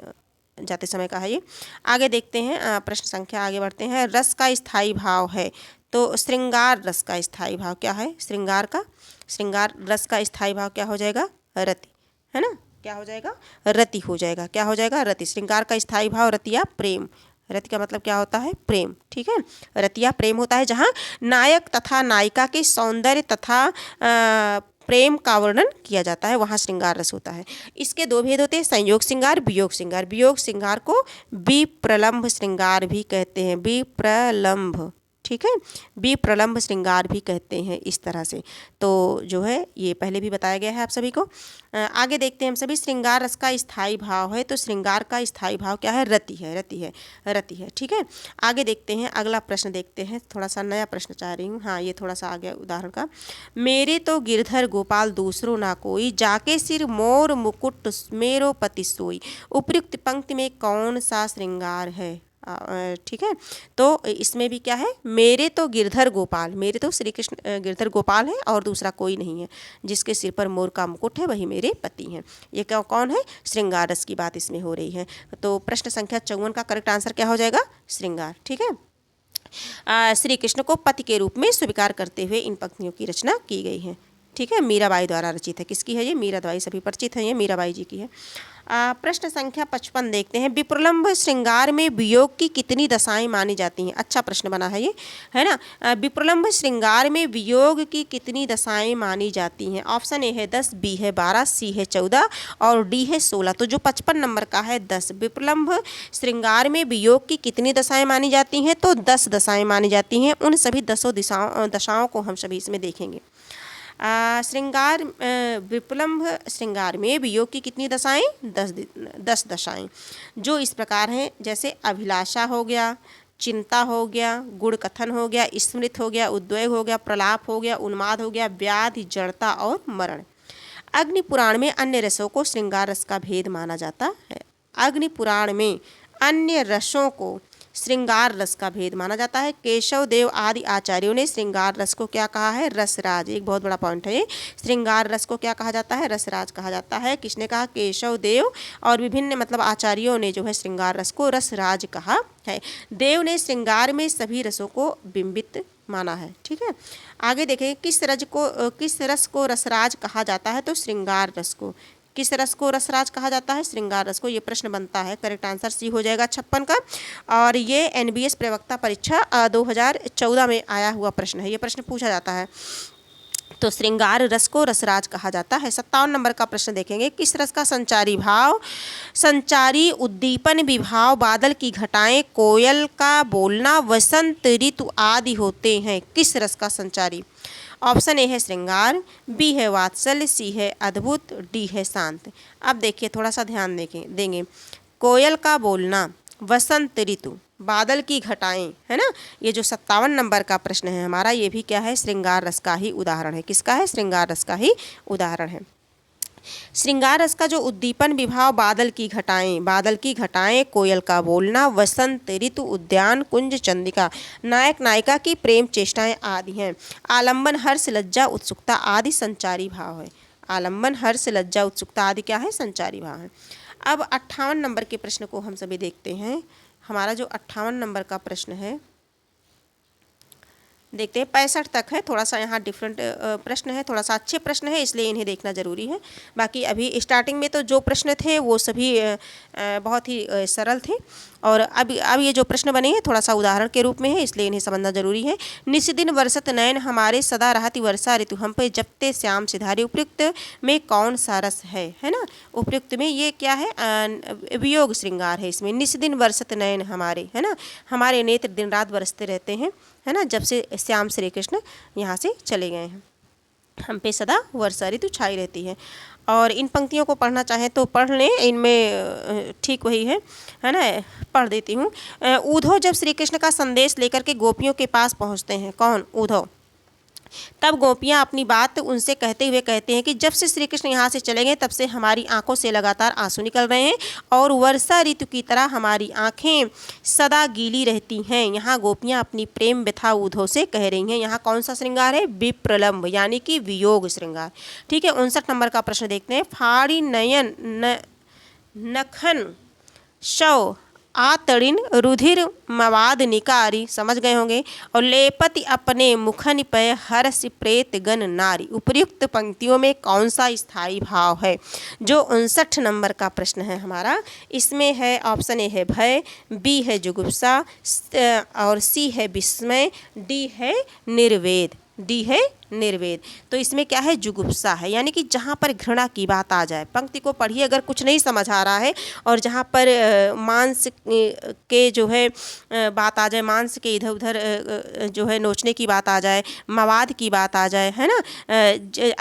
जाते समय का है ये। आगे देखते हैं प्रश्न संख्या, आगे बढ़ते हैं। रस का स्थायी भाव है, तो श्रृंगार रस का स्थायी भाव क्या है, श्रृंगार रस का स्थायी भाव क्या हो जाएगा, रति, है ना। क्या हो जाएगा, रति हो जाएगा। क्या हो जाएगा, रति। श्रृंगार का स्थायी भाव रति या प्रेम। रति का मतलब क्या होता है, प्रेम। ठीक है, रति या प्रेम होता है जहाँ नायक तथा नायिका के सौंदर्य तथा प्रेम का वर्णन किया जाता है, वहाँ श्रृंगार रस होता है। इसके दो भेद होते हैं, संयोग श्रृंगार, वियोग श्रृंगार। वियोग श्रृंगार को विप्रलंभ श्रृंगार भी कहते हैं, विप्रलंभ, ठीक है। विप्रलम्भ श्रृंगार भी कहते हैं इस तरह से। तो जो है ये पहले भी बताया गया है आप सभी को। आगे देखते हैं हम सभी। श्रृंगार रस का स्थायी भाव है, तो श्रृंगार का स्थायी भाव क्या है? रति है, रति है, रति है, ठीक है। आगे देखते हैं, अगला प्रश्न देखते हैं। थोड़ा सा नया प्रश्न चाह रही हूँ, हाँ ये थोड़ा सा आ गया उदाहरण का। मेरे तो गिरधर गोपाल दूसरो ना कोई, जाके सिर मोर मुकुट मेरो पति सोई। उपयुक्त पंक्ति में कौन सा श्रृंगार है? ठीक है। तो इसमें भी क्या है? मेरे तो गिरधर गोपाल, मेरे तो श्री कृष्ण गिरधर गोपाल है और दूसरा कोई नहीं है, जिसके सिर पर मोर का मुकुट है वही मेरे पति हैं। ये क्या कौन है? श्रृंगार रस की बात इसमें हो रही है। तो प्रश्न संख्या 54 का करेक्ट आंसर क्या हो जाएगा? श्रृंगार, ठीक है। श्री कृष्ण को पति के रूप में स्वीकार करते हुए इन पंक्तियों की रचना की गई है, ठीक है। मीराबाई द्वारा रचित है। किसकी है ये? मीराबाई, सभी परिचित हैं, ये मीराबाई जी की है। प्रश्न संख्या 55 देखते हैं। विप्रलम्भ श्रृंगार में वियोग की कितनी दशाएं मानी जाती हैं? अच्छा प्रश्न बना है ये, है ना। विप्रलम्भ श्रृंगार में वियोग की कितनी दशाएं मानी जाती हैं? ऑप्शन ए है 10, बी है 12, सी है 14 और डी है 16। तो जो 55 नंबर का है 10। विप्रलम्भ श्रृंगार में वियोग की कितनी दशाएं मानी जाती हैं? तो 10 दशाएं मानी जाती हैं। उन सभी 10 दशाओं को हम सभी इसमें देखेंगे। श्रृंगार विप्रलम्भ श्रृंगार में वियोग की कितनी दशाएं? 10 दशाएं, जो इस प्रकार हैं। जैसे अभिलाषा हो गया, चिंता हो गया, गुण कथन हो गया, स्मृत हो गया, उद्वेग हो गया, प्रलाप हो गया, उन्माद हो गया, व्याधि, जड़ता और मरण। अग्नि पुराण में अन्य रसों को श्रृंगार रस का भेद माना जाता है। अग्नि पुराण में अन्य रसों को श्रृंगार रस का भेद माना जाता है। केशव देव आदि आचार्यों ने श्रृंगार रस को क्या कहा है? रसराज। एक बहुत बड़ा पॉइंट है ये। श्रृंगार रस को क्या कहा जाता है? रसराज कहा जाता है। किसने कहा? केशव देव और विभिन्न मतलब आचार्यों ने जो है श्रृंगार रस को रसराज कहा है। देव ने श्रृंगार में सभी रसों को बिंबित माना है, ठीक है। आगे देखें, किस रस को रसराज कहा जाता है? तो श्रृंगार रस को। किस रस को रसराज कहा जाता है? श्रृंगार रस को। ये प्रश्न बनता है, करेक्ट आंसर सी हो जाएगा 56 का। और ये NBS प्रवक्ता परीक्षा 2014 में आया हुआ प्रश्न है, ये प्रश्न पूछा जाता है। तो श्रृंगार रस को रसराज कहा जाता है। 57 नंबर का प्रश्न देखेंगे। किस रस का संचारी भाव, संचारी उद्दीपन विभाव, बादल की घटाएं, कोयल का बोलना, वसंत ऋतु आदि होते हैं? किस रस का संचारी? ऑप्शन ए है श्रृंगार, बी है वात्सल्य, सी है अद्भुत, डी है शांत। अब देखिए थोड़ा सा ध्यान देंगे। कोयल का बोलना, वसंत ऋतु, बादल की घटाएं, है ना। ये जो 57 नंबर का प्रश्न है हमारा, ये भी क्या है? श्रृंगार रस का ही उदाहरण है। किसका है? श्रृंगार रस का ही उदाहरण है। श्रृंगार रस का जो उद्दीपन विभाव, बादल की घटाएं, कोयल का बोलना, वसंत ऋतु, उद्यान, कुंज, चंदिका, नायक नायिका की प्रेम चेष्टाएं आदि हैं। आलंबन, हर्ष, लज्जा, उत्सुकता आदि संचारी भाव है। आलंबन, हर्ष, लज्जा, उत्सुकता आदि क्या है? संचारी भाव है। अब 58 नंबर के प्रश्न को हम सभी देखते हैं। हमारा जो 58 नंबर का प्रश्न है, देखते हैं 65 तक है। थोड़ा सा यहाँ डिफरेंट प्रश्न है, थोड़ा सा अच्छे प्रश्न है, इसलिए इन्हें देखना ज़रूरी है। बाकी अभी स्टार्टिंग में तो जो प्रश्न थे वो सभी बहुत ही सरल थे, और अब ये जो प्रश्न बने हैं थोड़ा सा उदाहरण के रूप में है, इसलिए इन्हें समझना जरूरी है। निस्दिन बरसत नयन हमारे, सदा रहती वर्षा ऋतु हम पे, जपते श्याम सिधारे। उपयुक्त में कौन सा रस है ना। उपयुक्त में ये क्या है? वियोग श्रृंगार है इसमें। निस्दिन बरसत नयन हमारे, है ना, हमारे नेत्र दिन रात बरसते रहते हैं, है ना, जब से श्याम श्री कृष्ण यहाँ से चले गए हैं। हम पे सदा वर्षा ऋतु छाई रहती है। और इन पंक्तियों को पढ़ना चाहें तो पढ़ लें, इनमें ठीक वही है ना। पढ़ देती हूँ। उद्धव जब श्री कृष्ण का संदेश लेकर के गोपियों के पास पहुँचते हैं, कौन? उद्धव। तब गोपियाँ अपनी बात उनसे कहते हुए कहते हैं कि जब से श्री कृष्ण यहाँ से चले गए तब से हमारी आंखों से लगातार आंसू निकल रहे हैं और वर्षा ऋतु की तरह हमारी आंखें सदा गीली रहती हैं। यहाँ गोपियाँ अपनी प्रेम व्यथा उद्धव से कह रही हैं। यहाँ कौन सा श्रृंगार है? विप्रलम्भ, यानी कि वियोग श्रृंगार। ठीक है। 59 नंबर का प्रश्न देखते हैं। फाड़ी नयन नखन शव आतड़िन रुधिर मवाद निकारी, समझ गए होंगे। और लेपति अपने मुखन पे हर्ष प्रेत गण नारी। उपर्युक्त पंक्तियों में कौन सा स्थायी भाव है? जो 59 नंबर का प्रश्न है हमारा, इसमें है ऑप्शन ए है भय, बी है जुगुप्सा और सी है विस्मय, डी है निर्वेद। डी है निर्वेद। तो इसमें क्या है, जुगुप्सा है, यानी कि जहाँ पर घृणा की बात आ जाए। पंक्ति को पढ़िए अगर कुछ नहीं समझ आ रहा है और जहाँ पर मांस के जो है बात आ जाए, मांस के इधर उधर जो है नोचने की बात आ जाए, मवाद की बात आ जाए, है ना,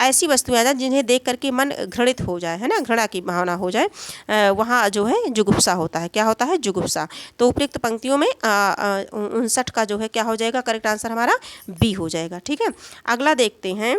ऐसी वस्तुएं आ जाए जिन्हें देख करके मन घृणित हो जाए, है ना, घृणा की भावना हो जाए, वहाँ जो है जुगुप्सा होता है। क्या होता है, जुगुप्सा। तो उपयुक्त पंक्तियों में 59 का जो है क्या हो जाएगा, करेक्ट आंसर हमारा बी हो जाएगा। ठीक है, अगला देखते हैं।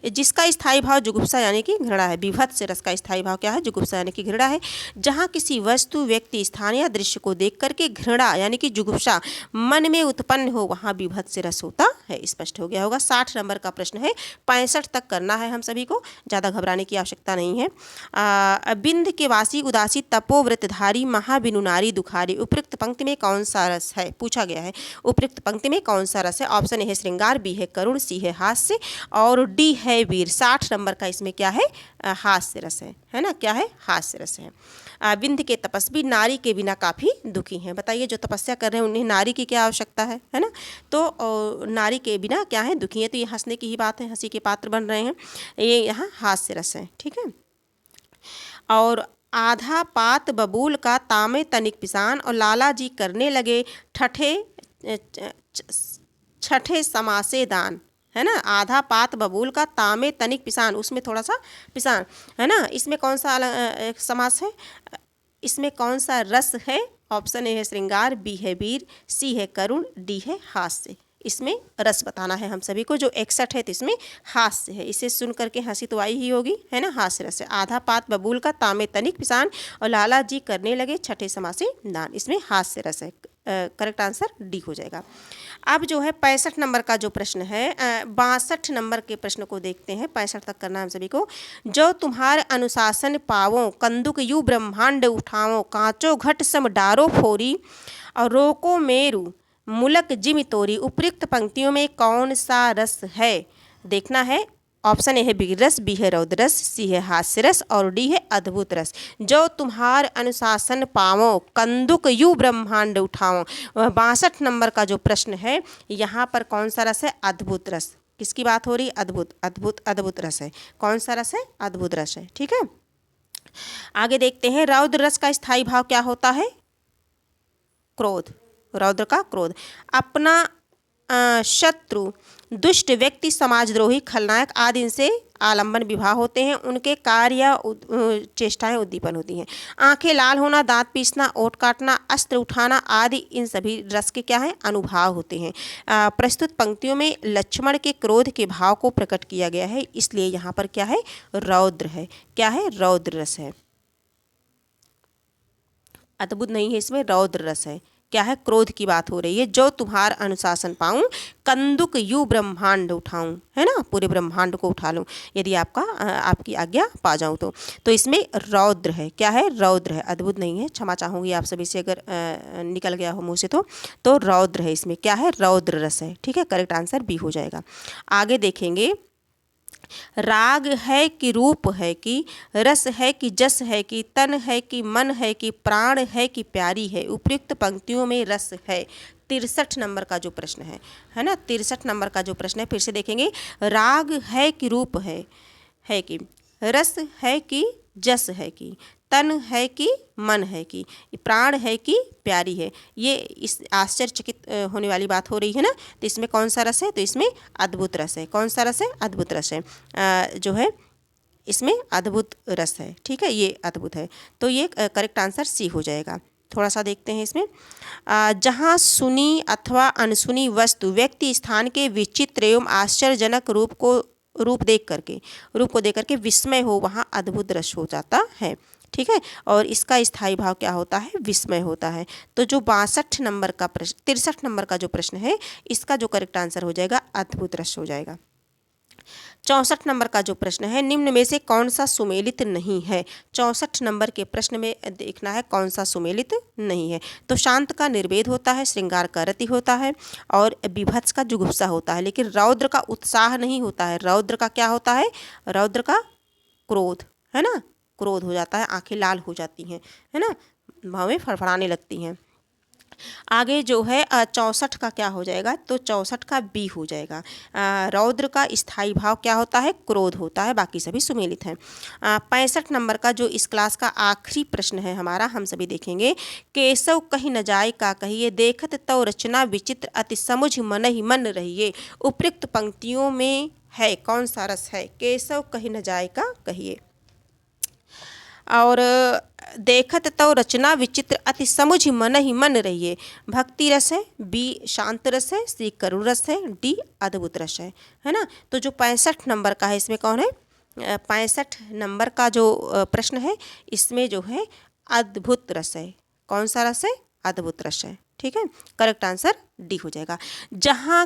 जिसका स्थायी भाव जुगुप्सा यानी कि घृणा है। बीभत्स रस का स्थायी भाव क्या है, जुगुप्सा यानी कि घृणा है। जहाँ किसी वस्तु, व्यक्ति, स्थान या दृश्य को देख करके घृणा यानी कि जुगुप्सा मन में उत्पन्न हो, वहाँ बीभत्स रस होता है। स्पष्ट हो गया होगा। 60 नंबर का प्रश्न है, 65 तक करना है हम सभी को, ज़्यादा घबराने की आवश्यकता नहीं है। बिंद के वासी उदासी तपोव्रतधारी महाबिनु नारी दुखारी, उपयुक्त पंक्ति में कौन सा रस है, पूछा गया है। उपयुक्त पंक्ति में कौन सा रस है? ऑप्शन ए है श्रृंगार, बी है करुण, सी है हास्य और डी है वीर। 60 नंबर का इसमें क्या है, हास्य रस है ना, क्या है, हास्य रस है। बिंद के तपस्वी नारी के बिना काफ़ी दुखी हैं। बताइए, जो तपस्या कर रहे हैं उन्हें नारी की क्या आवश्यकता है ना, तो नारी के बिना क्या है, दुखी है। तो ये हंसने की ही बात है, हंसी के पात्र बन रहे हैं, ये यहाँ हास्य रस है। ठीक है, और आधा पात बबूल का तामे तनिक पिसान, और लाला जी करने लगे छठे समासे दान, है ना। आधा पात बबूल का तामे तनिक पिसान, उसमें थोड़ा सा पिसान, है ना। इसमें कौन सा समास है, इसमें कौन सा रस है? ऑप्शन ए है श्रृंगार, बी है वीर, सी है करुण, डी है हास्य। इसमें रस बताना है हम सभी को। जो 61 है तो इसमें हास्य है। इसे सुन करके हंसी तो आई ही होगी, है ना, हास्य रस है। आधा पात बबूल का तामे तनिक पिसान, और लाला जी करने लगे छठे समासे दान, इसमें हास्य रस है। करेक्ट आंसर डी हो जाएगा। अब जो है 65 नंबर का जो प्रश्न है, 62 नंबर के प्रश्न को देखते हैं। 65 तक करना है हम सभी को। जो तुम्हार अनुशासन पावो, कंदुक यू ब्रह्मांड उठाओ, कांचो घट सम डारो फोरी, और रोको मेरु मुलक जिम तोरी। उपयुक्त पंक्तियों में कौन सा रस है, देखना है। ऑप्शन ए है बीर रस, बी है रौद्र रस, सी है हास्य रस और डी है अद्भुत रस। जो तुम्हार अनुशासन पावो, कंदुक यू ब्रह्मांड उठाओ। 62 नंबर का जो प्रश्न है, यहाँ पर कौन सा रस है, अद्भुत रस। किसकी बात हो रही, अद्भुत, अद्भुत, अद्भुत रस है। कौन सा रस है, अद्भुत रस है। ठीक है, आगे देखते हैं। रौद्र रस का स्थायी भाव क्या होता है, क्रोध। रौद्र का क्रोध। अपना शत्रु, दुष्ट व्यक्ति, समाजद्रोही, खलनायक आदि इनसे आलंबन विवाह होते हैं। उनके कार्य या चेष्टाएं उद्दीपन होती हैं। आंखें लाल होना, दांत पीसना, ओठ काटना, अस्त्र उठाना आदि इन सभी रस के क्या है, अनुभाव होते हैं। प्रस्तुत पंक्तियों में लक्ष्मण के क्रोध के भाव को प्रकट किया गया है, इसलिए यहाँ पर क्या है, रौद्र है। क्या है, रौद्र रस है। अद्भुत नहीं है, इसमें रौद्र रस है। क्या है, क्रोध की बात हो रही है। जो तुम्हार अनुशासन पाऊं, कंदुक यू ब्रह्मांड उठाऊं, है ना, पूरे ब्रह्मांड को उठा लूं, यदि आपकी आज्ञा पा जाऊं तो इसमें रौद्र है। क्या है, रौद्र है, अद्भुत नहीं है। क्षमा चाहूंगी आप सभी से अगर निकल गया हो मुंह से तो रौद्र है। इसमें क्या है, रौद्र रस है। ठीक है, करेक्ट आंसर बी हो जाएगा। आगे देखेंगे। राग है कि रूप है कि रस है कि जस है कि तन है कि मन है कि प्राण है कि प्यारी है। उपयुक्त पंक्तियों में रस है। 63 नंबर का जो प्रश्न है ना, 63 नंबर का जो प्रश्न है, फिर से देखेंगे। राग है कि रूप है कि रस है कि जस है कि तन है कि मन है कि प्राण है कि प्यारी है। ये इस आश्चर्यचकित होने वाली बात हो रही है ना। तो इसमें कौन सा रस है, तो इसमें अद्भुत रस है। कौन सा रस है, अद्भुत रस है। जो है इसमें अद्भुत रस है। ठीक है, ये अद्भुत है, तो ये करेक्ट आंसर सी हो जाएगा। थोड़ा सा देखते हैं इसमें। जहाँ सुनी अथवा अनसुनी वस्तु, व्यक्ति, स्थान के विचित्र एवं आश्चर्यजनक रूप को देख करके विस्मय हो, वहाँ अद्भुत रस हो जाता है। ठीक है, और इसका स्थायी भाव क्या होता है, विस्मय होता है। तो जो 63 नंबर का प्रश्न, 63 नंबर का जो प्रश्न है, इसका जो करेक्ट आंसर हो जाएगा, अद्भुत रस हो जाएगा। 64 नंबर का जो प्रश्न है, निम्न में से कौन सा सुमेलित नहीं है। 64 नंबर के प्रश्न में देखना है कौन सा सुमेलित नहीं है। तो शांत का निर्वेद होता है, श्रृंगार का रति होता है, और विभत्स का जुगुप्सा होता है। लेकिन रौद्र का उत्साह नहीं होता है। रौद्र का क्या होता है, रौद्र का क्रोध, है ना, क्रोध हो जाता है, आंखें लाल हो जाती हैं, है ना, भावें फड़फड़ाने लगती हैं। आगे जो है 64 का क्या हो जाएगा, तो 64 का बी हो जाएगा। रौद्र का स्थायी भाव क्या होता है, क्रोध होता है, बाकी सभी सुमेलित हैं। 65 नंबर का जो इस क्लास का आखिरी प्रश्न है हमारा, हम सभी देखेंगे। केशव कही न जाय का कहिए, देखत तो रचना विचित्र, अति समुझ मन ही मन रहिए। उपयुक्त पंक्तियों में है कौन सा रस है, केशव कही न जाय का कहिए। और देखत तो रचना विचित्र, अति समुझ मन ही मन रहिए। भक्ति रस है, बी शांत रस है, सी करुण रस है, डी अद्भुत रस है ना। तो जो 65 नंबर का है इसमें कौन है, 65 नंबर का जो प्रश्न है इसमें जो है अद्भुत रस है। कौन सा रस है, अद्भुत रस है। ठीक है, करेक्ट आंसर डी हो जाएगा। जहाँ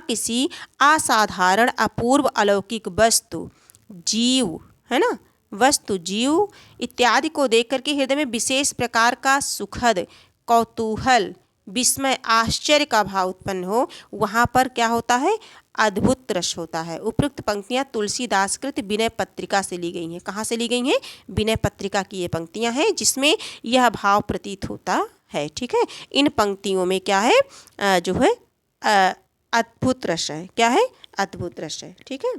किसी असाधारण अपूर्व अलौकिक वस्तु, जीव है ना, वस्तु जीव इत्यादि को देख करके हृदय में विशेष प्रकार का सुखद कौतूहल विस्मय आश्चर्य का भाव उत्पन्न हो, वहाँ पर क्या होता है, अद्भुत रस होता है। उपयुक्त पंक्तियाँ तुलसीदास कृत विनय पत्रिका से ली गई हैं। कहाँ से ली गई हैं, विनय पत्रिका की ये पंक्तियाँ हैं जिसमें यह भाव प्रतीत होता है। ठीक है, इन पंक्तियों में क्या है, जो है अद्भुत रस है। क्या है, अद्भुत रस है। ठीक है,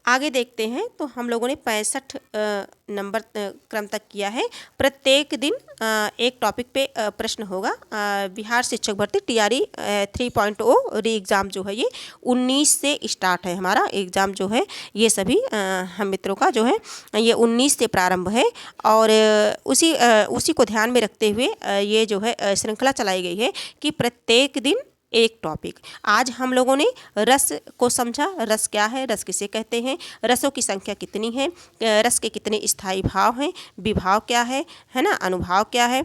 आगे देखते हैं। तो हम लोगों ने 65 नंबर क्रम तक किया है। प्रत्येक दिन एक टॉपिक पे प्रश्न होगा। बिहार शिक्षक भर्ती TRE 3.0 री एग्ज़ाम जो है ये 19 से स्टार्ट है। हमारा एग्ज़ाम जो है ये सभी हम मित्रों का जो है ये 19 से प्रारंभ है। और उसी को ध्यान में रखते हुए ये जो है श्रृंखला चलाई गई है कि प्रत्येक दिन एक टॉपिक। आज हम लोगों ने रस को समझा। रस क्या है, रस किसे कहते हैं, रसों की संख्या कितनी है, रस के कितने स्थायी भाव हैं, विभाव क्या है ना, अनुभाव क्या है,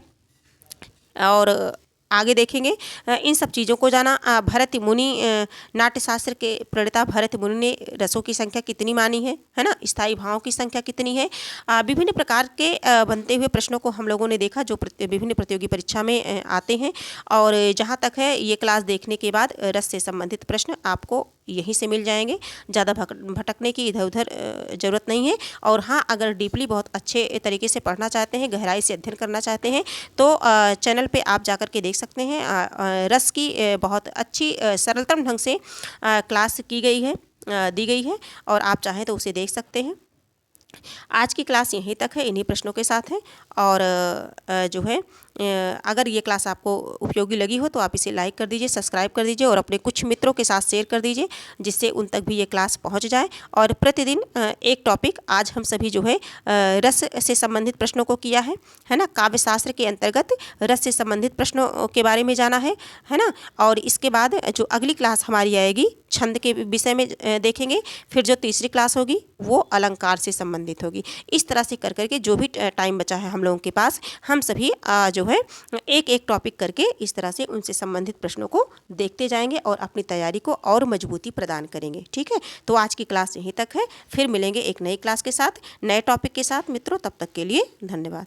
और आगे देखेंगे इन सब चीज़ों को जाना। भरत मुनि नाट्यशास्त्र के प्रणेता भरत मुनि ने रसों की संख्या कितनी मानी है ना, स्थायी भावों की संख्या कितनी है। विभिन्न प्रकार के बनते हुए प्रश्नों को हम लोगों ने देखा जो विभिन्न प्रतियोगी परीक्षा में आते हैं। और जहाँ तक है ये क्लास देखने के बाद रस से संबंधित प्रश्न आपको यहीं से मिल जाएंगे। ज़्यादा भटकने की इधर उधर ज़रूरत नहीं है। और हाँ, अगर डीपली बहुत अच्छे तरीके से पढ़ना चाहते हैं, गहराई से अध्ययन करना चाहते हैं तो चैनल पे आप जाकर के देख सकते हैं। रस की बहुत अच्छी सरलतम ढंग से क्लास की गई है, दी गई है, और आप चाहें तो उसे देख सकते हैं। आज की क्लास यहीं तक है, इन्हीं प्रश्नों के साथ है। और जो है अगर ये क्लास आपको उपयोगी लगी हो तो आप इसे लाइक कर दीजिए, सब्सक्राइब कर दीजिए और अपने कुछ मित्रों के साथ शेयर कर दीजिए जिससे उन तक भी ये क्लास पहुंच जाए। और प्रतिदिन एक टॉपिक आज हम सभी जो है रस से संबंधित प्रश्नों को किया है ना। काव्य शास्त्र के अंतर्गत रस से संबंधित प्रश्नों के बारे में जाना है ना। और इसके बाद जो अगली क्लास हमारी आएगी छंद के विषय में देखेंगे। फिर जो तीसरी क्लास होगी वो अलंकार से संबंधित होगी। इस तरह से कर करके जो भी टाइम बचा है हम लोगों के पास, हम सभी जो है एक एक टॉपिक करके इस तरह से उनसे संबंधित प्रश्नों को देखते जाएंगे और अपनी तैयारी को और मजबूती प्रदान करेंगे। ठीक है, तो आज की क्लास यहीं तक है। फिर मिलेंगे एक नई क्लास के साथ, नए टॉपिक के साथ मित्रों। तब तक के लिए धन्यवाद।